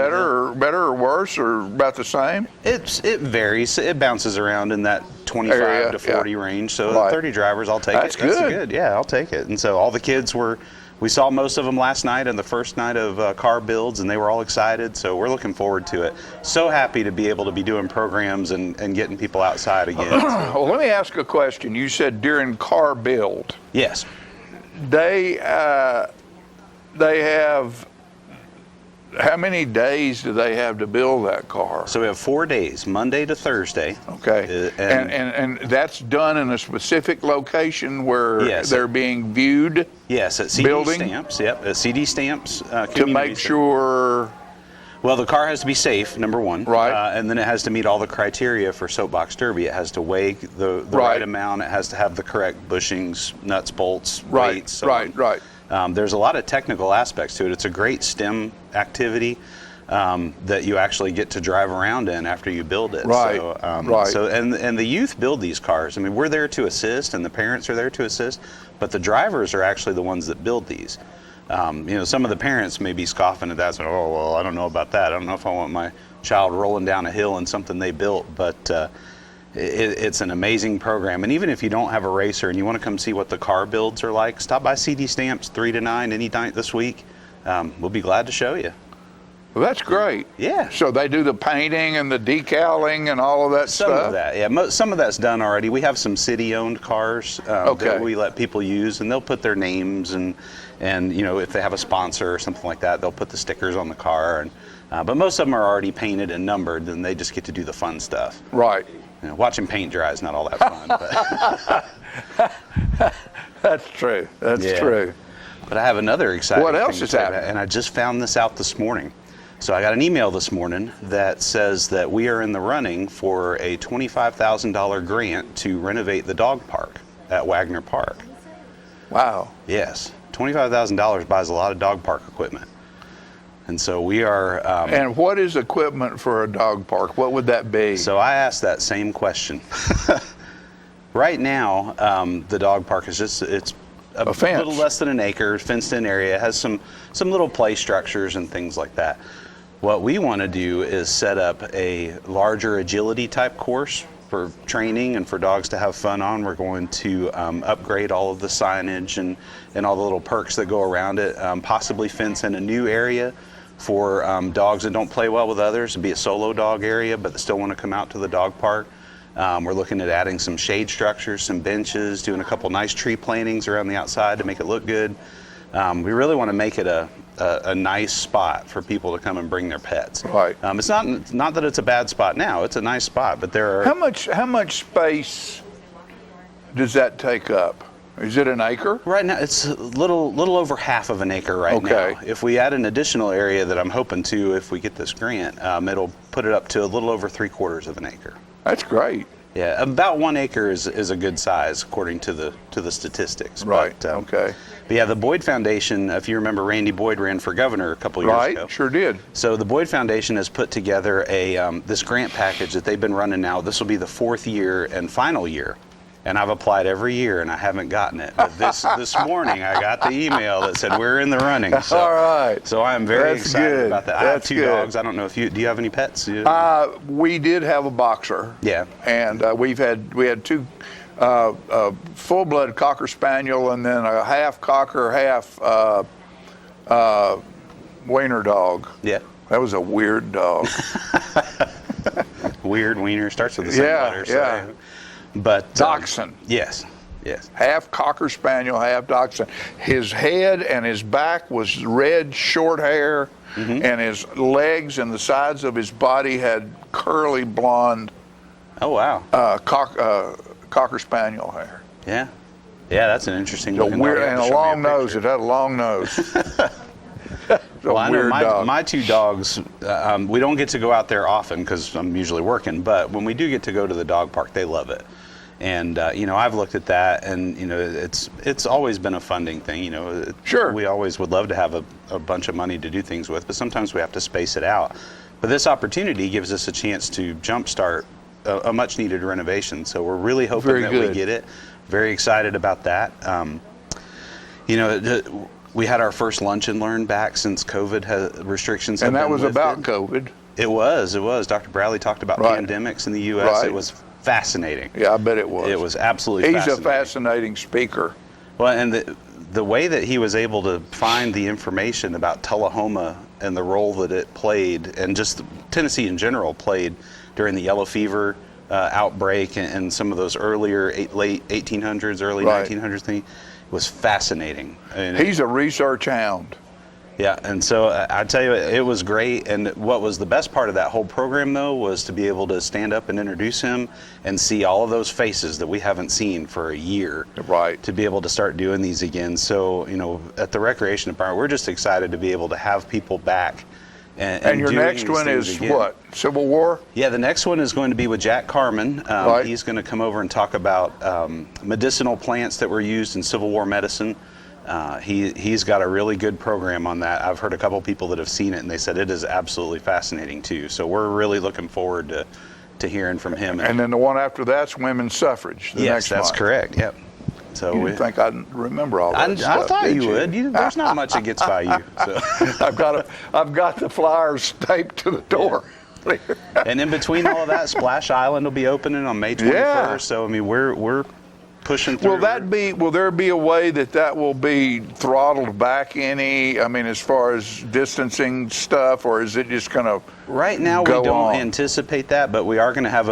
better or worse or about the same? It varies. It bounces around in that 25 to 40 range. So 30 drivers, I'll take it. That's good. Yeah, I'll take it. And so all the kids we saw most of them last night and the first night of car builds, and they were all excited. So we're looking forward to it. So happy to be able to be doing programs and getting people outside again. Well, let me ask a question. You said during car build. Yes. They have, how many days do they have to build that car? So we have 4 days, Monday to Thursday. Okay. And that's done in a specific location where they're being viewed? Yes, at CD Stamps. Yep, at CD Stamps. To make sure... Well, the car has to be safe, number one. Right. And then it has to meet all the criteria for Soapbox Derby. It has to weigh the right amount. It has to have the correct bushings, nuts, bolts, weights. Right. There's a lot of technical aspects to it. It's a great STEM activity that you actually get to drive around in after you build it. Right. So, and the youth build these cars. I mean, we're there to assist, and the parents are there to assist, but the drivers are actually the ones that build these. Some of the parents may be scoffing at that, saying, "Oh, well, I don't know about that. I don't know if I want my child rolling down a hill in something they built." But it's an amazing program. And even if you don't have a racer and you want to come see what the car builds are like, stop by CD Stamps 3 to 9 any night this week. We'll be glad to show you. Well, that's great. Yeah. So they do the painting and the decaling and all of that stuff? Some of that, yeah. Some of that's done already. We have some city-owned cars that we let people use, and they'll put their names and if they have a sponsor or something like that, they'll put the stickers on the car. But most of them are already painted and numbered, and they just get to do the fun stuff. Right. Watching paint dry is not all that fun. But That's true. That's true. But I have another exciting thing. What else is happening? And I just found this out this morning. So I got an email this morning that says that we are in the running for a $25,000 grant to renovate the dog park at Wagner Park. Wow. Yes. $25,000 buys a lot of dog park equipment. And so we are... and what is equipment for a dog park? What would that be? So I asked that same question. Right now, the dog park is just... It's a little less than an acre, fenced-in area. It has some little play structures and things like that. What we want to do is set up a larger agility type course for training and for dogs to have fun on. We're going to upgrade all of the signage and all the little perks that go around it, possibly fence in a new area for dogs that don't play well with others. It'd be a solo dog area, but they still want to come out to the dog park. We're looking at adding some shade structures, some benches, doing a couple nice tree plantings around the outside to make it look good. We really want to make it a nice spot for people to come and bring their pets. Right. It's not that it's a bad spot now. It's a nice spot, but there are... How much space does that take up? Is it an acre? Right now, it's a little over half of an acre right now. If we add an additional area that I'm hoping to, if we get this grant, it'll put it up to a little over 3/4 of an acre. That's great. Yeah, about 1 acre is a good size according to the statistics. Right. But, okay. But yeah, the Boyd Foundation, if you remember, Randy Boyd ran for governor a couple years ago. Right, sure did. So the Boyd Foundation has put together this grant package that they've been running now. This will be the 4th year and final year. And I've applied every year and I haven't gotten it. But this morning I got the email that said we're in the running. So, all right. So I am very That's excited good. about that. I have 2 dogs. I don't know if do you have any pets? We did have a boxer. Yeah. And we had 2 full-blood Cocker Spaniel and then a half Cocker, half Wiener dog. Yeah. That was a weird dog. Weird Wiener starts with the same letter. So. Yeah. But Dachshund. Yes. Half Cocker Spaniel, half Dachshund. His head and his back was red, short hair, and his legs and the sides of his body had curly blonde. Oh wow. Cocker Spaniel hair. Yeah. Yeah, that's an interesting looking weird, dog. and a long nose. It had a long nose. Well, I know weird dog. my 2 dogs, we don't get to go out there often because I'm usually working, but when we do get to go to the dog park, they love it. And, I've looked at that and, it's always been a funding thing, Sure. We always would love to have a bunch of money to do things with, but sometimes we have to space it out. But this opportunity gives us a chance to jumpstart a much needed renovation. So we're really hoping that we get it. Very excited about that. We had our first lunch and learn back since COVID restrictions have been lifted. And that was about COVID. It was. Dr. Bradley talked about pandemics in the U.S. Right. It was fascinating. Yeah, I bet it was. It was absolutely fascinating. He's a fascinating speaker. Well, and the way that he was able to find the information about Tullahoma and the role that it played, and just Tennessee in general played during the yellow fever outbreak and some of those earlier late 1800s, early 1900s things, was fascinating. He's a research hound. Yeah, and so I tell you, it was great. And what was the best part of that whole program, though, was to be able to stand up and introduce him and see all of those faces that we haven't seen for a year. Right. To be able to start doing these again. So, at the Recreation Department, we're just excited to be able to have people back. And your next one is again. What? Civil War? Yeah, the next one is going to be with Jack Carman. He's going to come over and talk about medicinal plants that were used in Civil War medicine. He's got a really good program on that. I've heard a couple people that have seen it, and they said it is absolutely fascinating too. So we're really looking forward to hearing from him. And then the one after that's women's suffrage. Yes, that's correct. Yep. So you didn't think I'd remember all that stuff, I thought did you would. There's not much that gets by you. So. I've got the flyers taped to the door. And in between all of that, Splash Island will be opening on May 21st. Yeah. So I mean, we're pushing through. Will there be a way that will be throttled back any? I mean, as far as distancing stuff, or is it just going to? Right now, we don't anticipate that, but we are going to have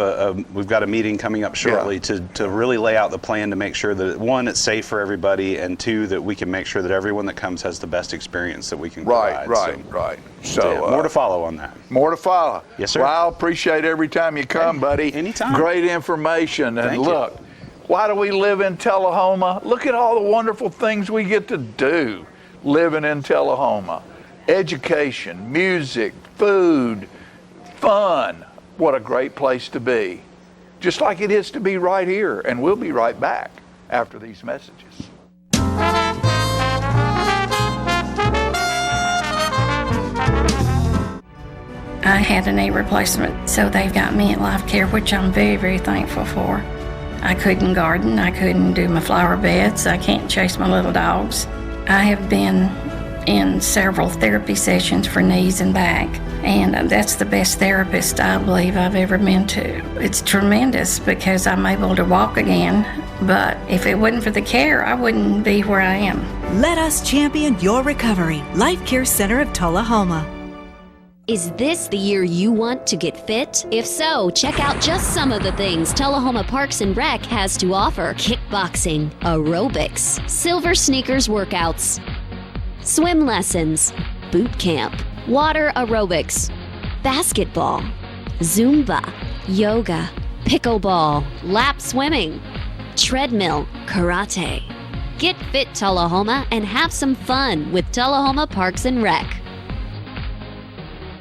we've got a meeting coming up shortly to really lay out the plan to make sure that, one, it's safe for everybody, and two, that we can make sure that everyone that comes has the best experience that we can provide. Right. So yeah, more to follow on that. More to follow. Yes, sir. Well, I appreciate every time you come, buddy. Anytime. Great information. And Thank look, you. Why do we live in Tullahoma? Look at all the wonderful things we get to do living in Tullahoma. Education, music, food, fun. What a great place to be. Just like it is to be right here. And we'll be right back after these messages. I had a knee replacement, so they've got me at Life Care, which I'm very, very thankful for. I couldn't garden, I couldn't do my flower beds, I can't chase my little dogs. I have been in several therapy sessions for knees and back. And that's the best therapist I believe I've ever been to. It's tremendous because I'm able to walk again, but if it wasn't for the care, I wouldn't be where I am. Let us champion your recovery. Life Care Center of Tullahoma. Is this the year you want to get fit? If so, check out just some of the things Tullahoma Parks and Rec has to offer. Kickboxing, aerobics, silver sneakers workouts, swim lessons, boot camp, water aerobics, basketball, Zumba, yoga, pickleball, lap swimming, treadmill, karate. Get fit, Tullahoma, and have some fun with Tullahoma Parks and Rec.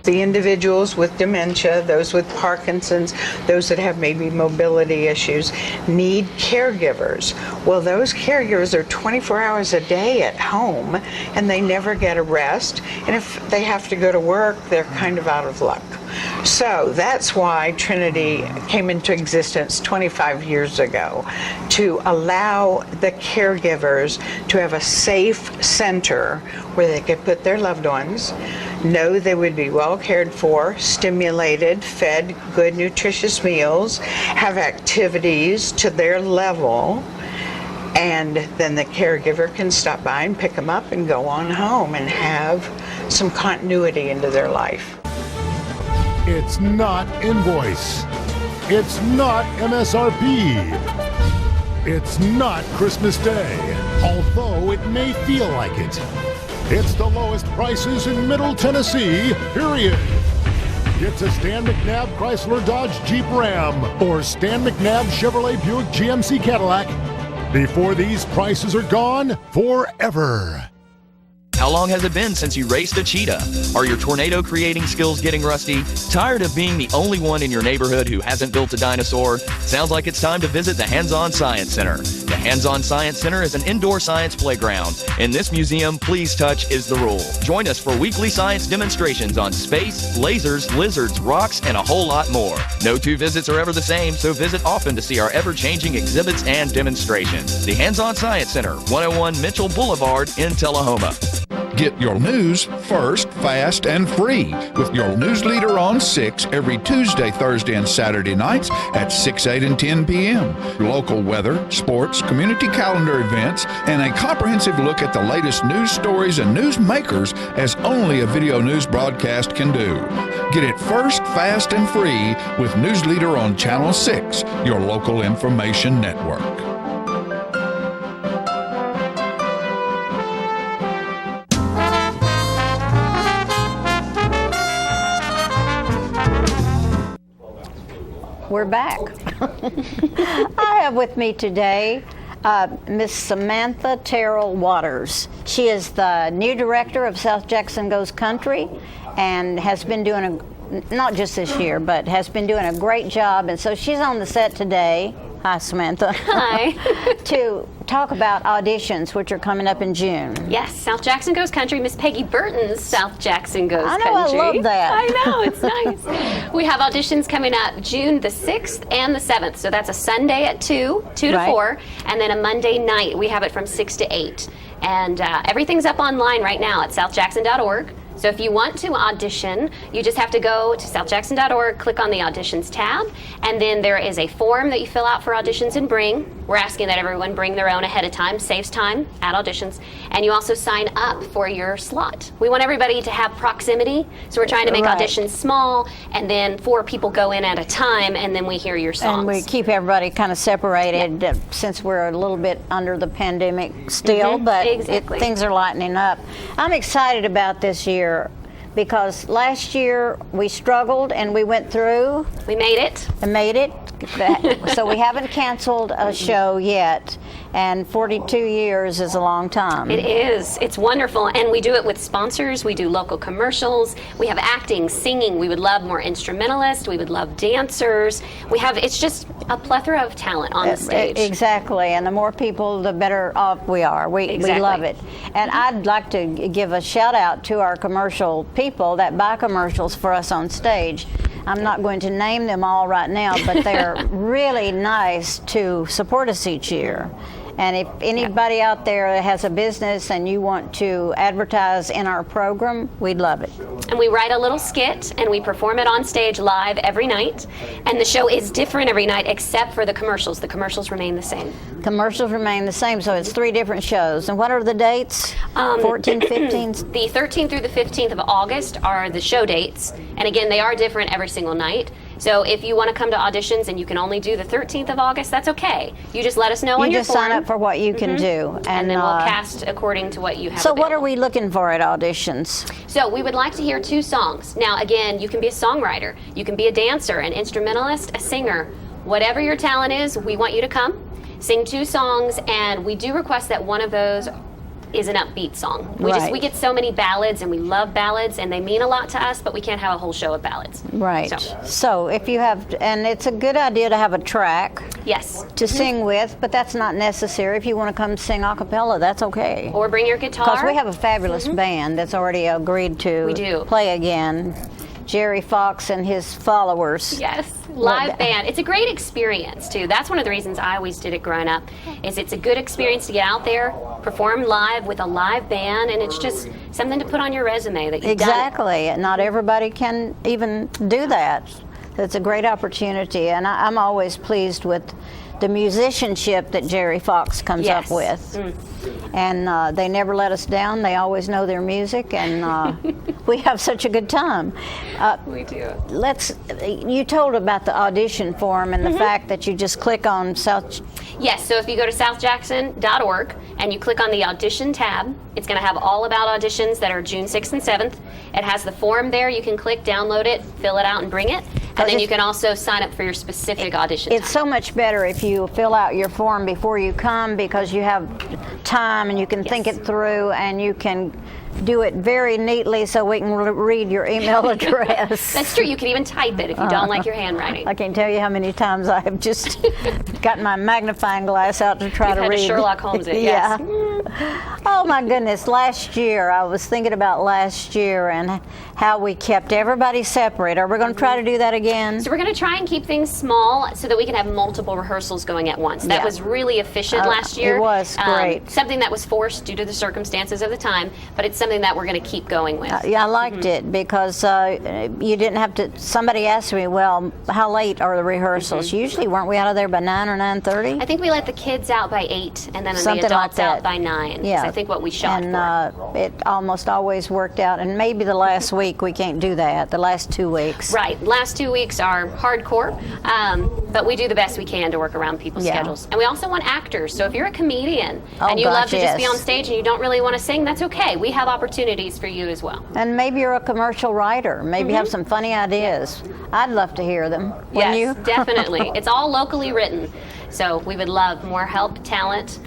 The individuals with dementia, those with Parkinson's, those that have maybe mobility issues, need caregivers. Well, those caregivers are 24 hours a day at home, and they never get a rest. And if they have to go to work, they're kind of out of luck. So that's why Trinity came into existence 25 years ago, to allow the caregivers to have a safe center where they could put their loved ones, know they would be well cared for, stimulated, fed good nutritious meals, have activities to their level, and then the caregiver can stop by and pick them up and go on home and have some continuity into their life. It's not Invoice. It's not MSRP. It's not Christmas Day, although it may feel like it. It's the lowest prices in Middle Tennessee, period. Get to Stan McNabb Chrysler Dodge Jeep Ram or Stan McNabb Chevrolet Buick GMC Cadillac before these prices are gone forever. How long has it been since you raced a cheetah? Are your tornado creating skills getting rusty? Tired of being the only one in your neighborhood who hasn't built a dinosaur? Sounds like it's time to visit the Hands-On Science Center. The Hands-On Science Center is an indoor science playground. In this museum, please touch is the rule. Join us for weekly science demonstrations on space, lasers, lizards, rocks, and a whole lot more. No two visits are ever the same, so visit often to see our ever-changing exhibits and demonstrations. The Hands-On Science Center, 101 Mitchell Boulevard in Tullahoma. Get your news first, fast, and free with your news leader on 6 every Tuesday, Thursday, and Saturday nights at 6, 8, and 10 p.m. Local weather, sports, community calendar events, and a comprehensive look at the latest news stories and news makers as only a video news broadcast can do. Get it first, fast, and free with News Leader on Channel 6, your local information network. We're back. I have with me today Miss Samantha Terrell Waters. She is the new director of South Jackson Goes Country and has been doing not just this year, but has been doing a great job. And so she's on the set today. Hi, Samantha. Hi. To talk about auditions, which are coming up in June. Yes, South Jackson Goes Country, Miss Peggy Burton's South Jackson Goes Country. I love that. I know, it's nice. We have auditions coming up June the 6th and the 7th. So that's a Sunday at 2 to 4, and then a Monday night. We have it from 6 to 8. And everything's up online right now at southjackson.org. So if you want to audition, you just have to go to southjackson.org, click on the auditions tab, and then there is a form that you fill out for auditions and bring. We're asking that everyone bring their own ahead of time, saves time at auditions, and you also sign up for your slot. We want everybody to have proximity, so we're trying to make auditions small, and then 4 people go in at a time, and then we hear your songs. And we keep everybody kind of separated since we're a little bit under the pandemic still, but things are lightening up. I'm excited about this year because last year we struggled and we went through. We made it. And made it. So we haven't canceled a show yet, and 42 years is a long time. It is. It's wonderful, and we do it with sponsors. We do local commercials. We have acting, singing. We would love more instrumentalists. We would love dancers. It's just a plethora of talent on the stage. Exactly, and the more people, the better off we are. We love it. And I'd like to give a shout out to our commercial people that buy commercials for us on stage. I'm not going to name them all right now, but they're really nice to support us each year. And if anybody out there has a business and you want to advertise in our program, we'd love it. And we write a little skit and we perform it on stage live every night. And the show is different every night except for the commercials. The commercials remain the same. Commercials remain the same, so it's 3 different shows. And what are the dates? 14, 15? The 13th through the 15th of August are the show dates. And again, they are different every single night. So if you want to come to auditions and you can only do the 13th of August, that's okay. You just let us know on your form. You just sign up for what you can do. And then we'll cast according to what you have So available. what are we looking for at auditions? So we would like to hear 2 songs. Now again, you can be a songwriter, you can be a dancer, an instrumentalist, a singer. Whatever your talent is, we want you to come, sing 2 songs, and we do request that one of those is an upbeat song. We get so many ballads, and we love ballads, and they mean a lot to us, but we can't have a whole show of ballads. Right. So if you have, and it's a good idea to have a track. Yes. To sing with, but that's not necessary. If you want to come sing a cappella, that's okay. Or bring your guitar. Because we have a fabulous band that's already agreed to play again. Jerry Fox and his followers. Yes. Live band. It's a great experience too. That's one of the reasons I always did it growing up. Is it's a good experience to get out there, perform live with a live band, and it's just something to put on your resume that you've Exactly. Not everybody can even do that. It's a great opportunity, and I'm always pleased with the musicianship that Jerry Fox comes up with. And they never let us down. They always know their music, and we have such a good time. We do. You told about the audition form and the fact that you just click on South. Yes, so if you go to southjackson.org and you click on the audition tab, it's going to have all about auditions that are June 6th and 7th. It has the form there. You can click, download it, fill it out, and bring it. And then you can also sign up for your specific audition time. It's so much better if you fill out your form before you come, because you have time and you can think it through, and you can do it very neatly so we can read your email address. That's true. You can even type it if you don't like your handwriting. I can't tell you how many times I have just got my magnifying glass out to try to read. You've had to Sherlock Holmes it, yes. Oh my goodness, last year, I was thinking about last year and how we kept everybody separate. Are we going to try to do that again? So we're going to try and keep things small so that we can have multiple rehearsals going at once. That was really efficient last year. It was great. Something that was forced due to the circumstances of the time, but it's something that we're going to keep going with. Yeah, I liked it because you didn't have to. Somebody asked me, well, how late are the rehearsals? Usually, weren't we out of there by 9 or 9:30? I think we let the kids out by 8 and then Something the adults like that. out by 9. Yeah. I think what we shot for. It almost always worked out. And maybe the last week we can't do that. The last 2 weeks. Right. Last 2 weeks are hardcore, but we do the best we can to work around people's schedules. And we also want actors. So if you're a comedian and you love to just be on stage and you don't really want to sing, that's okay. We have opportunities for you as well. And maybe you're a commercial writer. Maybe you have some funny ideas. I'd love to hear them. Wouldn't you? Definitely. It's all locally written. So we would love more help, talent,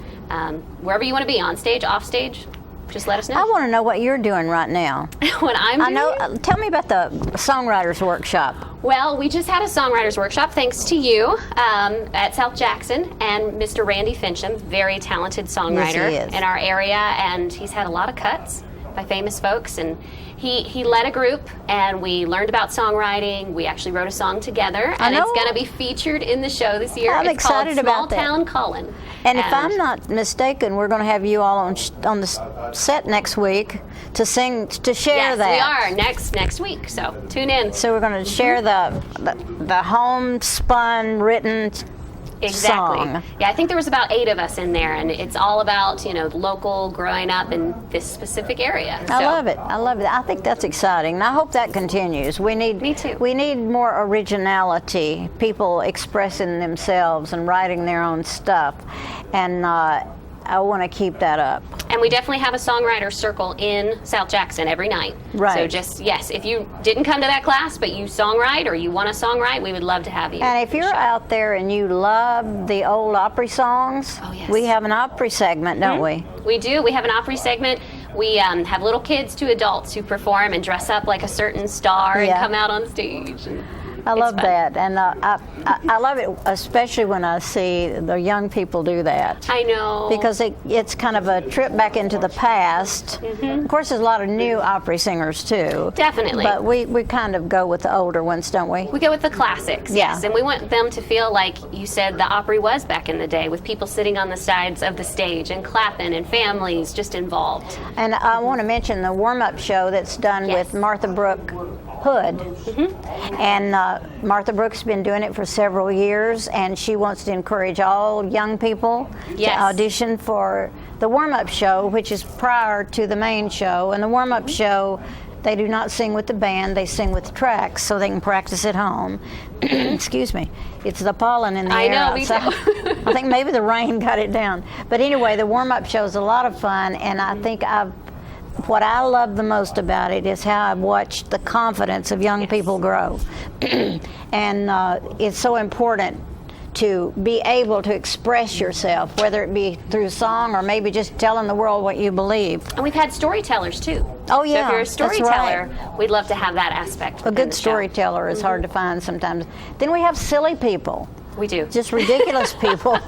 wherever you want to be, on stage, off stage. Just let us know. I want to know what you're doing right now. What I'm doing? I know. Tell me about the Songwriters Workshop. Well, we just had a songwriters workshop thanks to you at South Jackson and Mr. Randy Fincham, very talented songwriter in our area, and he's had a lot of cuts by famous folks, and he led a group, and we learned about songwriting. We actually wrote a song together, and it's going to be featured in the show this year. I'm excited about that. Small Town Callin'. And if I'm not mistaken, we're going to have you all on the set next week to sing, to share that. Yes, we are next week. So tune in. So we're going to share the homespun written song. Yeah, I think there was about 8 of us in there, and it's all about local growing up in this specific area. I love it. I love it. I think that's exciting, and I hope that continues. Me too. We need more originality, people expressing themselves and writing their own stuff, and I want to keep that up. And we definitely have a songwriter circle in South Jackson every night. Right. So if you didn't come to that class, but you songwrite or you want to songwrite, we would love to have you. And if you're out there and you love the old Opry songs, we have an Opry segment, don't we? We do. We have an Opry segment. We have little kids to adults who perform and dress up like a certain star and come out on stage. I love that, and I love it, especially when I see the young people do that. I know. Because it's kind of a trip back into the past. Of course, there's a lot of new Opry singers too. Definitely. But we kind of go with the older ones, don't we? We go with the classics, Yeah. yes, and we want them to feel like you said the Opry was back in the day, with people sitting on the sides of the stage and clapping and families just involved. And I want to mention the warm-up show that's done with Martha Brooke Hood. And Martha Brooke's been doing it for several years, and she wants to encourage all young people to audition for the warm-up show, which is prior to the main show. And the warm-up show, they do not sing with the band, they sing with the tracks so they can practice at home. Excuse me. It's the pollen in the air outside. I think maybe the rain got it down. But anyway, the warm-up show is a lot of fun, and I think what I love the most about it is how I've watched the confidence of young people grow. And it's so important to be able to express yourself, whether it be through song or maybe just telling the world what you believe. And we've had storytellers too. Oh yeah, so if you're a that's storyteller, right. we'd love to have that aspect. A good storyteller is hard to find sometimes. Then we have silly people. We do. Just ridiculous people.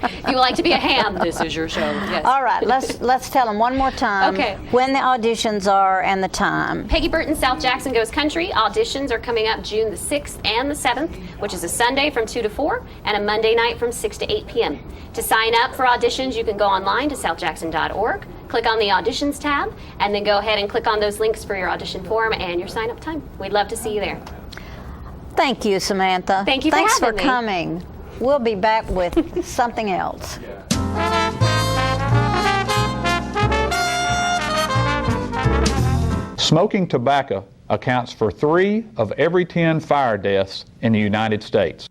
If you would like to be a ham, this is your show. Yes. All right, let's tell them one more time when the auditions are and the time. Peggy Burton, South Jackson Goes Country. Auditions are coming up June the 6th and the 7th, which is a Sunday from 2 to 4 and a Monday night from 6 to 8 p.m. To sign up for auditions, you can go online to southjackson.org, click on the auditions tab, and then go ahead and click on those links for your audition form and your sign-up time. We'd love to see you there. Thank you, Samantha. Thank you for Thanks having for me. coming. We'll be back with something else. Smoking tobacco accounts for 3 of every 10 fire deaths in the United States.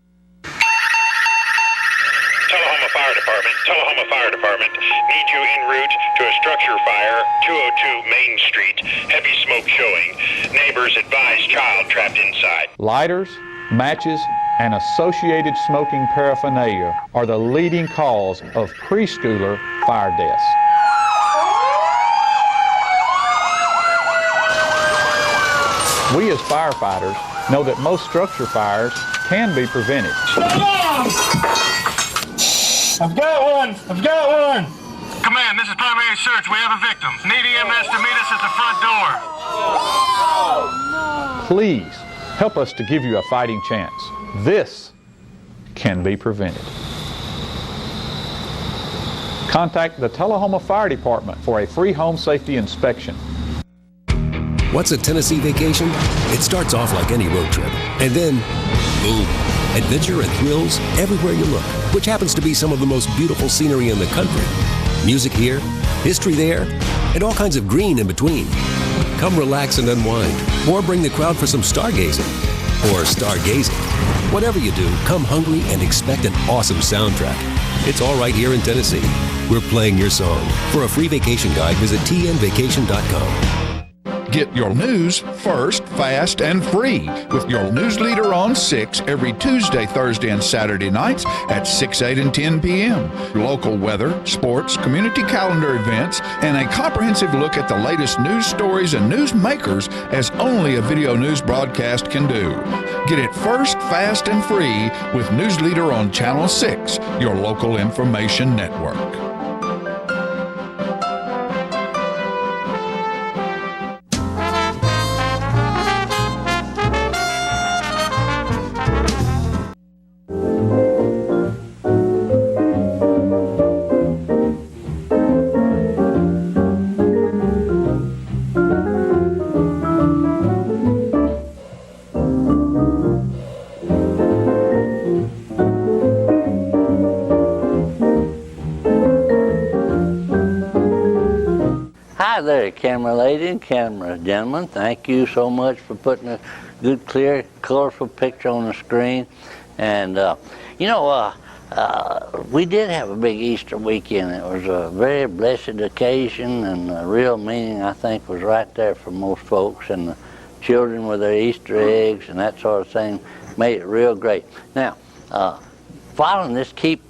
Tullahoma Fire Department needs you en route to a structure fire, 202 Main Street. Heavy smoke showing. Neighbors advise child trapped inside. Lighters, matches, and associated smoking paraphernalia are the leading cause of preschooler fire deaths. We as firefighters know that most structure fires can be prevented. I've got one! I've got one! Command, this is primary search. We have a victim. Need EMS to meet us at the front door. Please help us to give you a fighting chance. This can be prevented. Contact the Tullahoma Fire Department for a free home safety inspection. What's a Tennessee vacation? It starts off like any road trip, and then, boom, adventure and thrills everywhere you look, which happens to be some of the most beautiful scenery in the country. Music here, history there, and all kinds of green in between. Come relax and unwind, or bring the crowd for some stargazing, or stargazing. Whatever you do, come hungry and expect an awesome soundtrack. It's all right here in Tennessee. We're playing your song. For a free vacation guide, visit tnvacation.com. Get your news first, fast, and free with your news leader on 6 every Tuesday, Thursday, and Saturday nights at 6, 8, and 10 p.m. Local weather, sports, community calendar events, and a comprehensive look at the latest news stories and news makers as only a video news broadcast can do. Get it first, fast, and free with News Leader on Channel 6, your local information network. Hi there, camera lady and camera gentlemen. Thank you so much for putting a good, clear, colorful picture on the screen. And, we did have a big Easter weekend. It was a very blessed occasion, and the real meaning, I think, was right there for most folks. And the children with their Easter eggs and that sort of thing made it real great. Now, following this Keep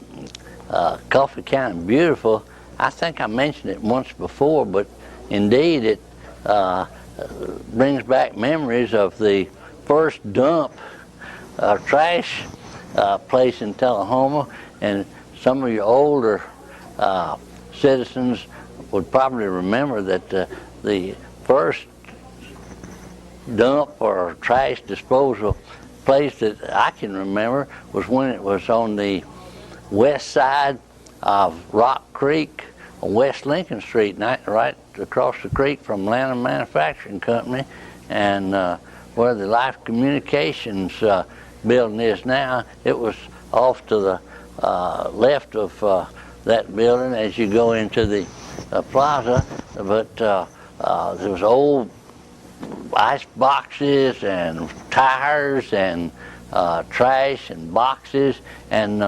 Coffee County Beautiful, I think I mentioned it once before, but indeed it brings back memories of the first dump trash place in Tullahoma, and some of your older citizens would probably remember that the first dump or trash disposal place that I can remember was when it was on the west side of Rock Creek on West Lincoln Street, right across the creek from Atlanta Manufacturing Company, and where the Life Communications building is now. It was off to the left of that building as you go into the plaza, but there was old ice boxes and tires and trash and boxes, and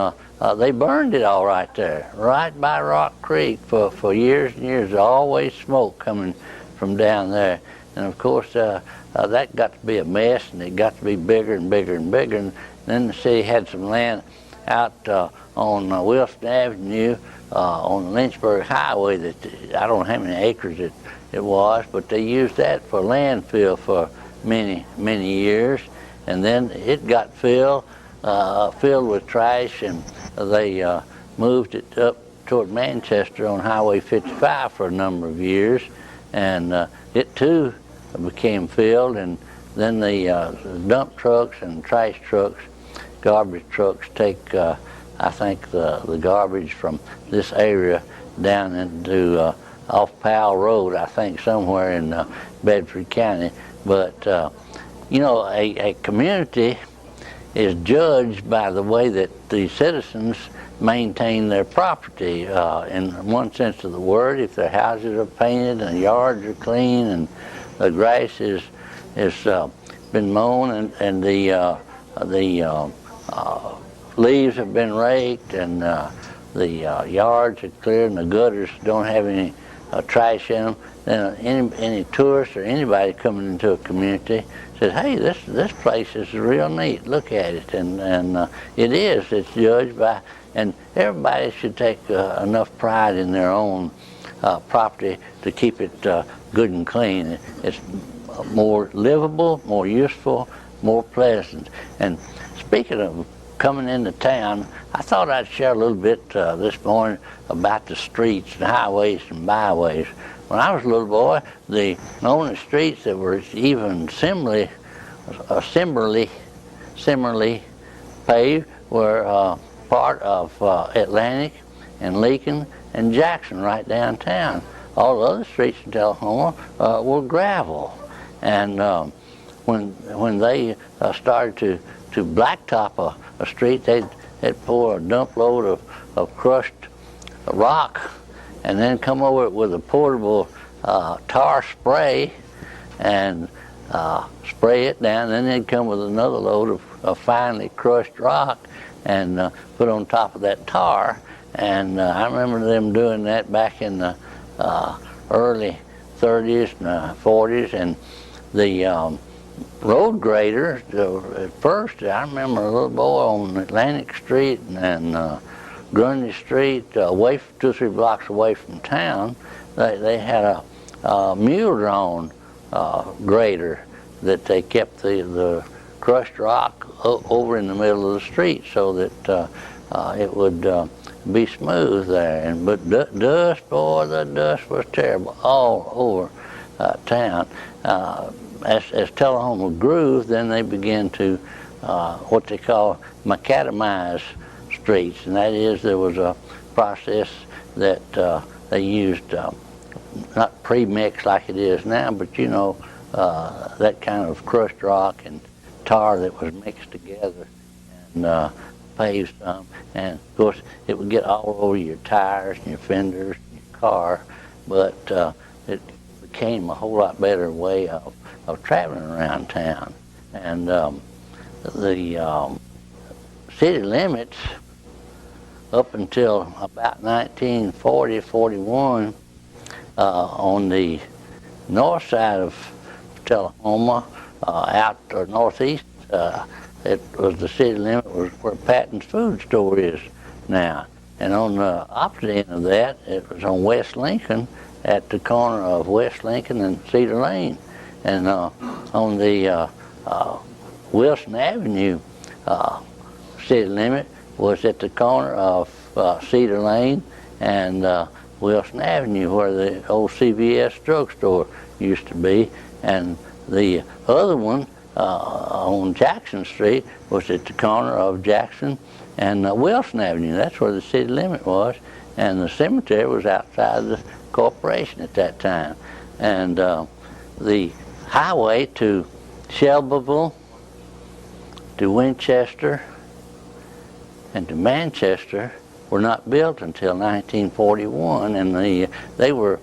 they burned it all right there, right by Rock Creek for years and years. There's always smoke coming from down there. And of course, that got to be a mess, and it got to be bigger and bigger and bigger. And then the city had some land out on Wilson Avenue on the Lynchburg Highway that I don't know how many acres it was, but they used that for landfill for many, many years. And then it got filled with trash, and they moved it up toward Manchester on Highway 55 for a number of years, and it too became filled. And then the dump trucks and trash trucks, garbage trucks, take I think the garbage from this area down into off Powell Road, I think somewhere in Bedford County. But you know, a community is judged by the way that the citizens maintain their property. In one sense of the word, if their houses are painted and yards are clean and the grass is been mown and the leaves have been raked and the yards are clear and the gutters don't have any trash in them, then any tourist or anybody coming into a community says, hey, this place is real neat, look at it. And it is, it's judged by, and everybody should take enough pride in their own property to keep it good and clean. It's more livable, more useful, more pleasant. And speaking of coming into town, I thought I'd share a little bit this morning about the streets and highways and byways. When I was a little boy, the only streets that were even similarly paved were part of Atlantic and Lincoln and Jackson right downtown. All the other streets in Tullahoma were gravel. And when they started to blacktop a street, they'd pour a dump load of crushed rock and then come over it with a portable tar spray and spray it down. Then they'd come with another load of finely crushed rock and put on top of that tar. And I remember them doing that back in the early 30s and 40s. And the road grader, at first, I remember a little boy on Atlantic Street and Grundy Street, away 2 or 3 blocks away from town. They had a mule-drawn grader that they kept the crushed rock over in the middle of the street so that it would be smooth there. But dust, boy, the dust was terrible all over town. As Tullahoma grew, then they began to what they call macadamize streets, and that is there was a process that they used, not pre-mix like it is now, but you know, that kind of crushed rock and tar that was mixed together and paved some, and of course it would get all over your tires and your fenders and your car, but it became a whole lot better way of traveling around town. And the city limits up until about 1940-41 on the north side of Tullahoma, out or northeast, it was the city limit was where Patton's food store is now. And on the opposite end of that, it was on West Lincoln, at the corner of West Lincoln and Cedar Lane. And on the Wilson Avenue city limit was at the corner of Cedar Lane and Wilson Avenue, where the old CVS drugstore used to be, and the other one on Jackson Street was at the corner of Jackson and Wilson Avenue. That's where the city limit was, and the cemetery was outside the corporation at that time. And the highway to Shelbyville, to Winchester, and to Manchester were not built until 1941, and they were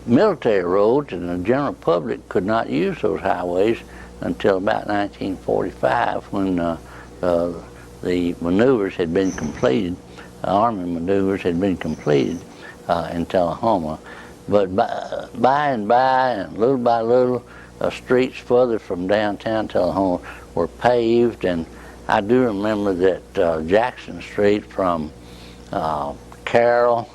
military roads, and the general public could not use those highways until about 1945, when the maneuvers had been completed, Army maneuvers had been completed in Tullahoma. But by and little by little, streets further from downtown Tullahoma were paved, and I do remember that Jackson Street from Carroll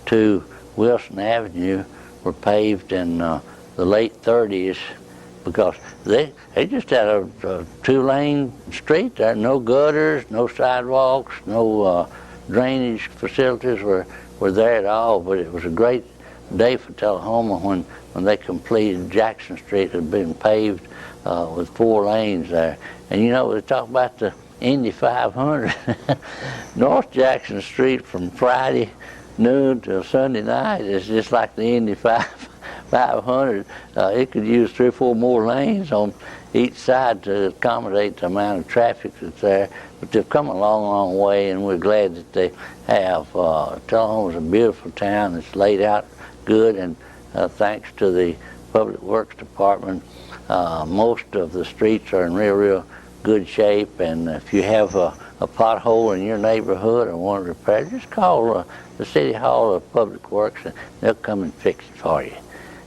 to Wilson Avenue were paved in the late 30s, because they just had a two-lane street there, no gutters, no sidewalks, no drainage facilities were there at all. But it was a great day for Tullahoma when they completed Jackson Street. Had been paved with 4 lanes there. And you know, they talk about the Indy 500. North Jackson Street from Friday noon till Sunday night is just like the Indy 500. It could use 3 or 4 more lanes on each side to accommodate the amount of traffic that's there. But they've come a long, long way, and we're glad that they have. Tullahoma's a beautiful town. It's laid out good, and thanks to the Public Works Department, most of the streets are in real good shape. And if you have a pothole in your neighborhood and want to repair it, just call the City Hall of Public Works, and they'll come and fix it for you.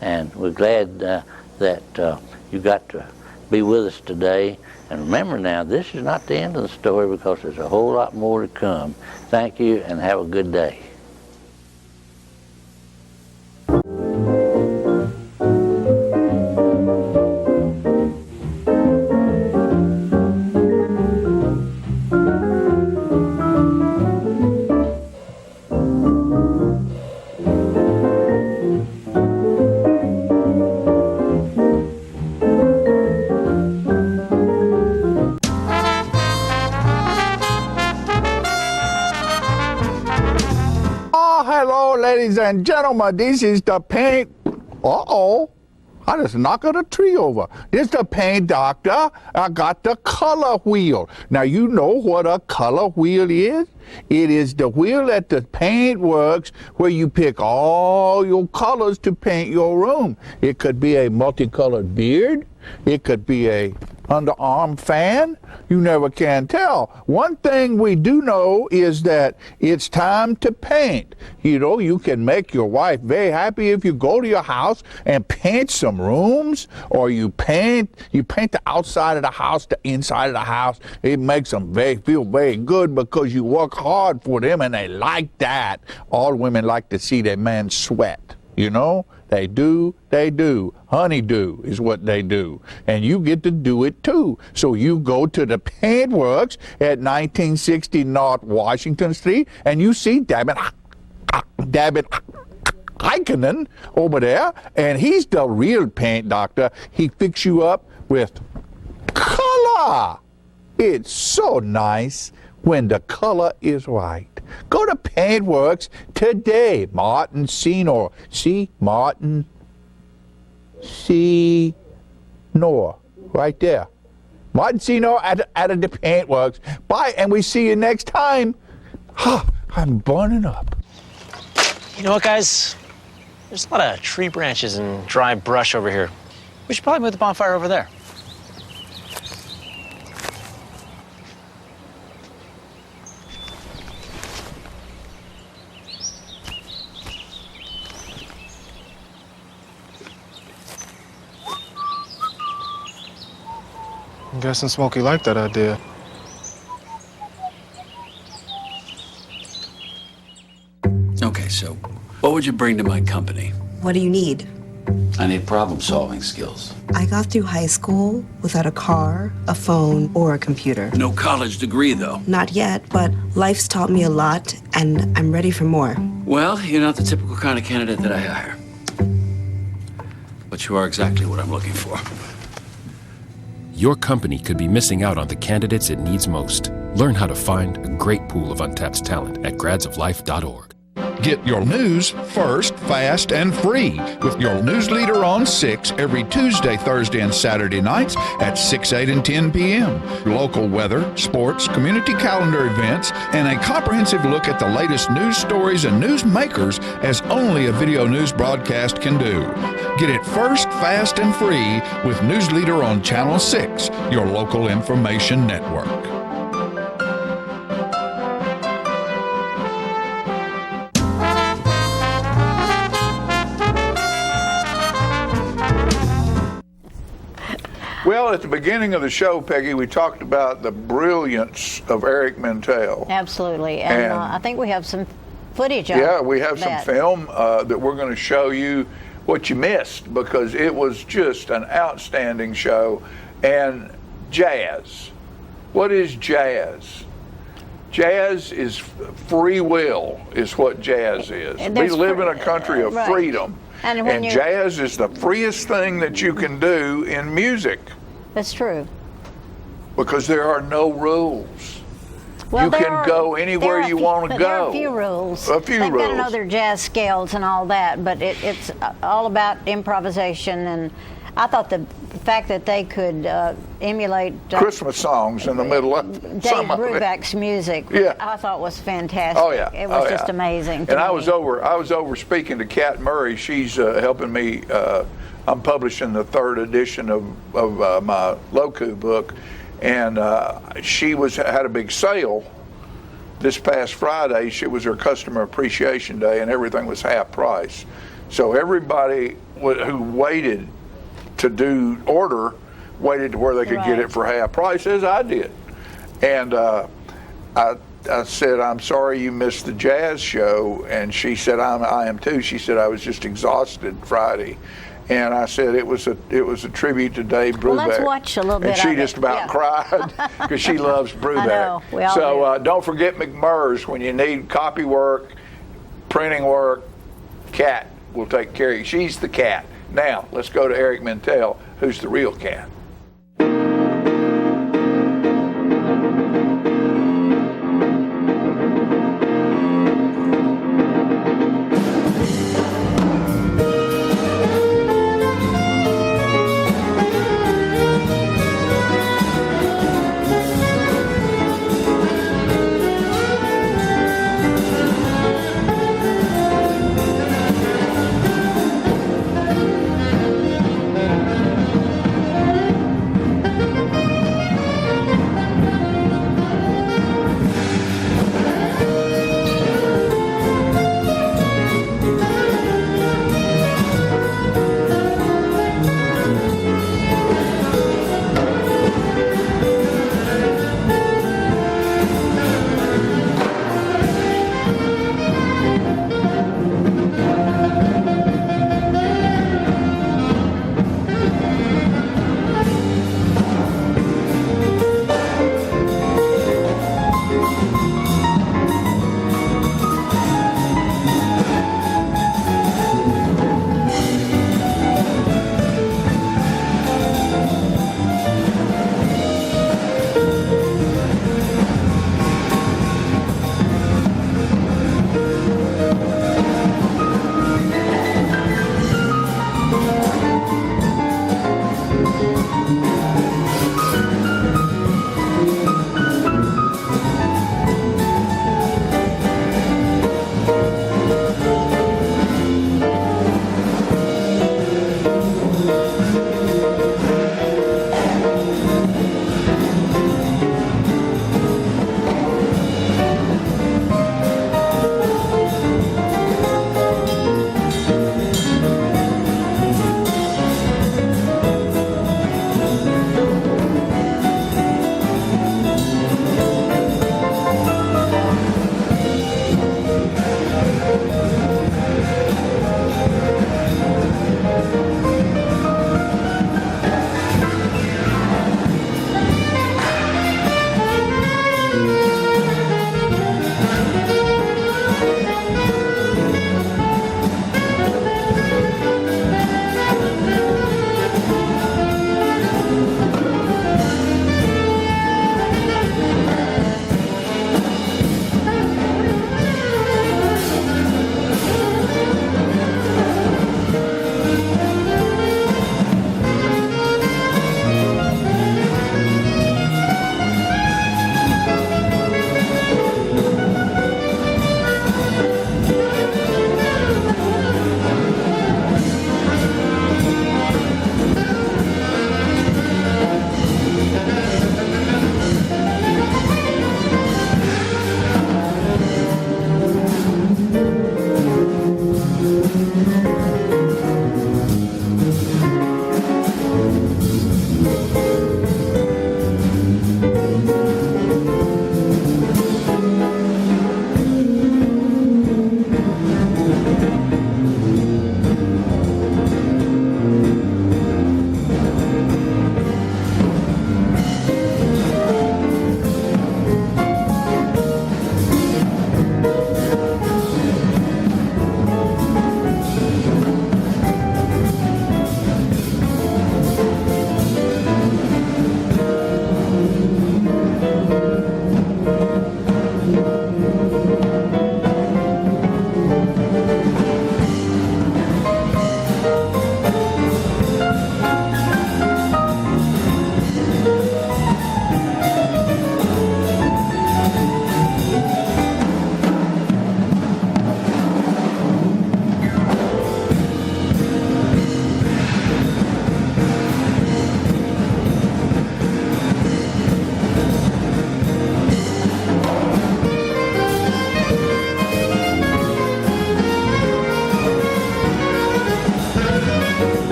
And we're glad that you got to be with us today. And remember now, this is not the end of the story, because there's a whole lot more to come. Thank you, and have a good day. Hello, ladies and gentlemen. This is the paint. Uh-oh. I just knocked a tree over. This is the paint doctor. I got the color wheel. Now, you know what a color wheel is? It is the wheel at the paint works where you pick all your colors to paint your room. It could be a multicolored beard. It could be a underarm fan. You never can tell. One thing we do know is that it's time to paint. You know, you can make your wife very happy if you go to your house and paint some rooms, or you paint the outside of the house, the inside of the house. It makes them feel very good, because you work hard for them and they like that. All women like to see their man sweat, you know? They do. Honeydew is what they do. And you get to do it too. So you go to the paint works at 1960 North Washington Street, and you see David Ikonen over there, and he's the real paint doctor. He fix you up with color. It's so nice when the color is right. Go to Paintworks today. Martin Senor. See? Martin Senor. Right there. Martin Senor at the Paintworks. Bye, and we see you next time. I'm burning up. You know what, guys? There's a lot of tree branches and dry brush over here. We should probably move the bonfire over there. I'm guessing Smokey liked that idea. Okay, so what would you bring to my company? What do you need? I need problem-solving skills. I got through high school without a car, a phone, or a computer. No college degree, though. Not yet, but life's taught me a lot, and I'm ready for more. Well, you're not the typical kind of candidate that I hire. But you are exactly what I'm looking for. Your company could be missing out on the candidates it needs most. Learn how to find a great pool of untapped talent at gradsoflife.org. Get your news first, fast, and free with your news leader on 6 every Tuesday, Thursday, and Saturday nights at 6, 8, and 10 p.m. Local weather, sports, community calendar events, and a comprehensive look at the latest news stories and news makers as only a video news broadcast can do. Get it first, fast, and free with News Leader on Channel 6, your local information network. Well, at the beginning of the show, Peggy, we talked about the brilliance of Eric Mintel. Absolutely. And I think we have some footage of Yeah, we have that. some film that we're going to show you what you missed, because it was just an outstanding show. And jazz. What is jazz? Jazz is free will, is what jazz is. We live in a country of freedom. And jazz is the freest thing that you can do in music. That's true. Because there are no rules. Well, you can go anywhere you want to go. There are a few rules. A few They've rules. got to know their jazz scales and all that, but it's all about improvisation. And I thought the fact that they could emulate Christmas songs in the middle of Dave Brubeck's music, I thought was fantastic. Oh yeah, it was just amazing. And I was over speaking to Kat Murray. She's helping me. I'm publishing the 3rd edition of my Loku book, and she had a big sale this past Friday. It was her Customer Appreciation Day, and everything was half price. So everybody who waited to order waited to where they could get it for half price, as I did. And I said, I'm sorry you missed the jazz show. And she said, I am too. She said, I was just exhausted Friday. And I said, it was a tribute to Dave Brubeck. Well, let's watch a little bit and she of just it. about cried because she loves Brubeck. I know. We all So do. don't forget McMurr's. When you need copy work, printing work, Kat will take care of you. She's the cat. Now, let's go to Eric Mintel, who's the real cat.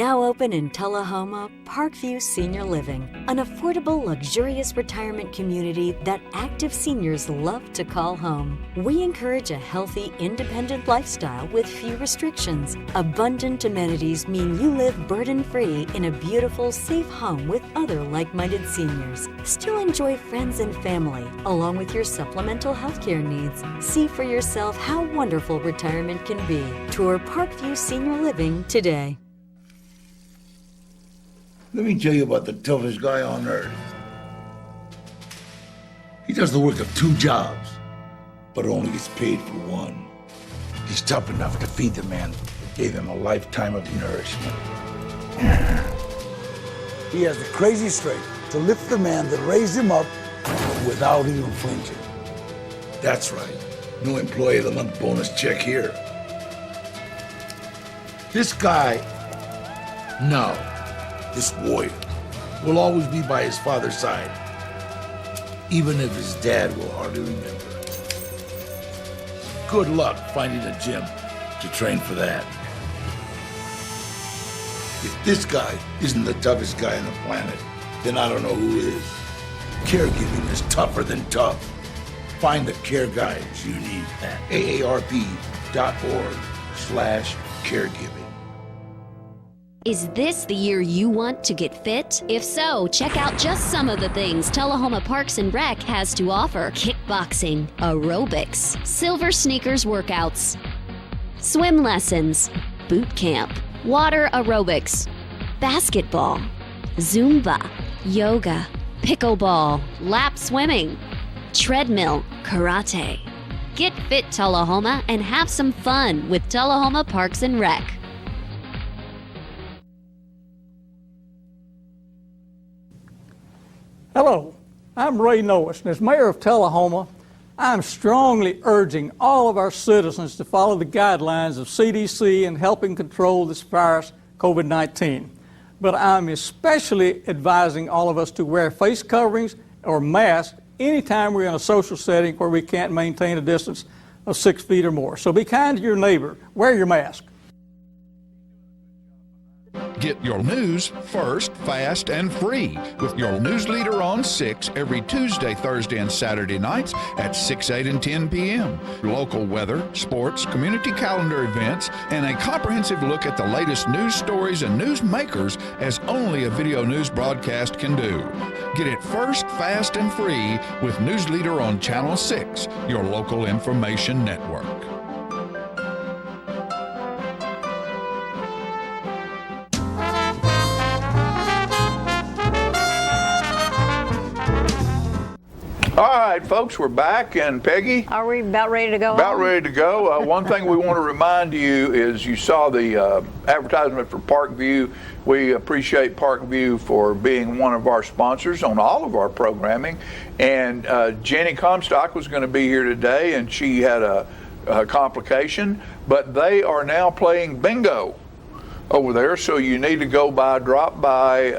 Now open in Tullahoma, Parkview Senior Living, an affordable, luxurious retirement community that active seniors love to call home. We encourage a healthy, independent lifestyle with few restrictions. Abundant amenities mean you live burden-free in a beautiful, safe home with other like-minded seniors. Still enjoy friends and family, along with your supplemental health care needs. See for yourself how wonderful retirement can be. Tour Parkview Senior Living today. Let me tell you about the toughest guy on earth. He does the work of 2 jobs, but only gets paid for one. He's tough enough to feed the man that gave him a lifetime of nourishment. He has the crazy strength to lift the man that raised him up without even flinching. That's right. No employee of the month bonus check here. This guy, no. This warrior will always be by his father's side, even if his dad will hardly remember. Good luck finding a gym to train for that. If this guy isn't the toughest guy on the planet, then I don't know who is. Caregiving is tougher than tough. Find the care guides you need at aarp.org/caregiving. Is this the year you want to get fit? If so, check out just some of the things Tullahoma Parks and Rec has to offer. Kickboxing, aerobics, silver sneakers workouts, swim lessons, boot camp, water aerobics, basketball, Zumba, yoga, pickleball, lap swimming, treadmill, karate. Get fit, Tullahoma, and have some fun with Tullahoma Parks and Rec. Hello, I'm Ray Noas, and as mayor of Tullahoma, I'm strongly urging all of our citizens to follow the guidelines of CDC in helping control this virus, COVID-19. But I'm especially advising all of us to wear face coverings or masks anytime we're in a social setting where we can't maintain a distance of 6 feet or more. So be kind to your neighbor. Wear your mask. Get your news first, fast, and free with your news leader on 6 every Tuesday, Thursday, and Saturday nights at 6, 8, and 10 p.m. Local weather, sports, community calendar events, and a comprehensive look at the latest news stories and news makers as only a video news broadcast can do. Get it first, fast, and free with News Leader on Channel 6, your local information network. All right, folks, we're back, and Peggy? Are we about ready to go? About ready to go. One thing we want to remind you is you saw the advertisement for Parkview. We appreciate Parkview for being one of our sponsors on all of our programming. And Jenny Comstock was going to be here today, and she had a complication, but they are now playing bingo over there, so you need to drop by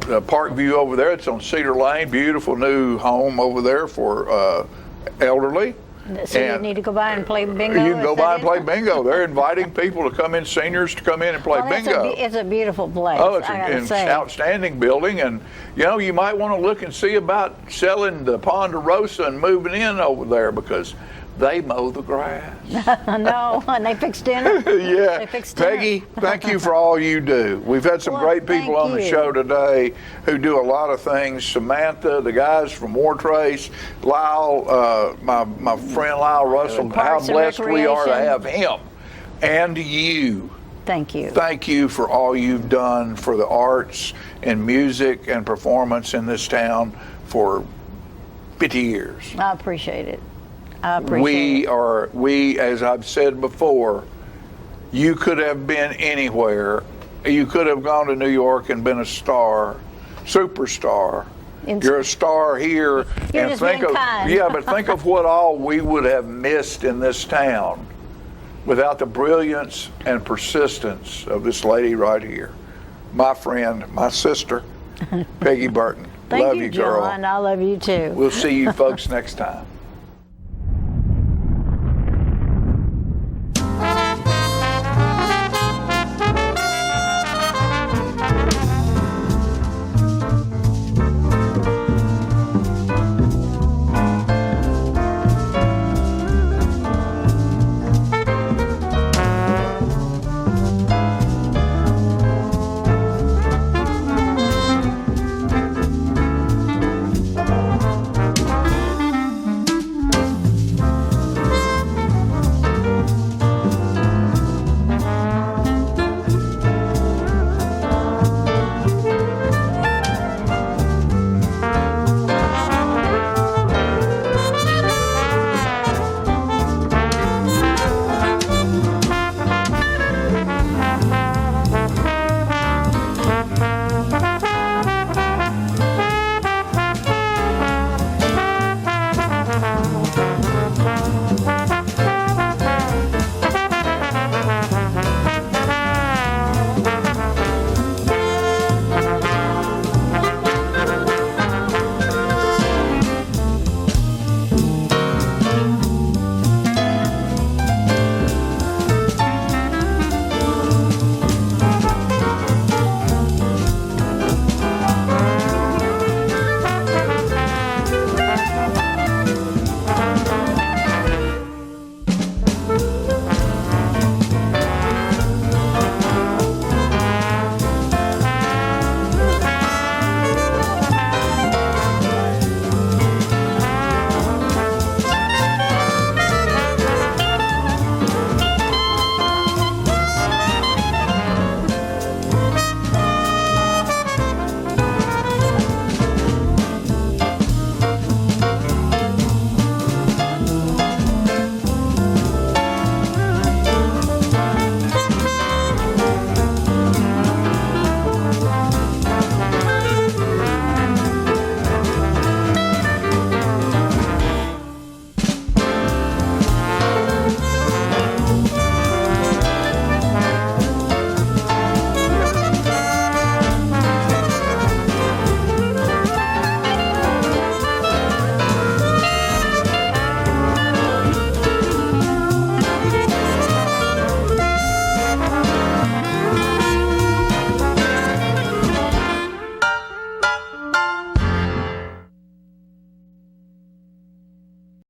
Parkview over there. It's on Cedar Lane. Beautiful new home over there for elderly. So you need to go by and play bingo? You can go by and play bingo. They're inviting people to come in, seniors to come in and play bingo. It's a beautiful place. Oh, it's an outstanding building, and you might want to look and see about selling the Ponderosa and moving in over there because they mow the grass. No, and they fix dinner. Yeah. They fix dinner. Peggy, thank you for all you do. We've had some great people on the show today who do a lot of things. Samantha, the guys from War Trace, Lyle, my friend Lyle Russell, how blessed we are to have him. And you. Thank you. Thank you for all you've done for the arts and music and performance in this town for 50 years. I appreciate it. We, as I've said before, you could have been anywhere. You could have gone to New York and been a star, superstar. You're a star here. You're just being kind. But think of what all we would have missed in this town without the brilliance and persistence of this lady right here. My friend, my sister, Peggy Burton. Thank love you, you, girl. John. I love you too. We'll see you folks next time.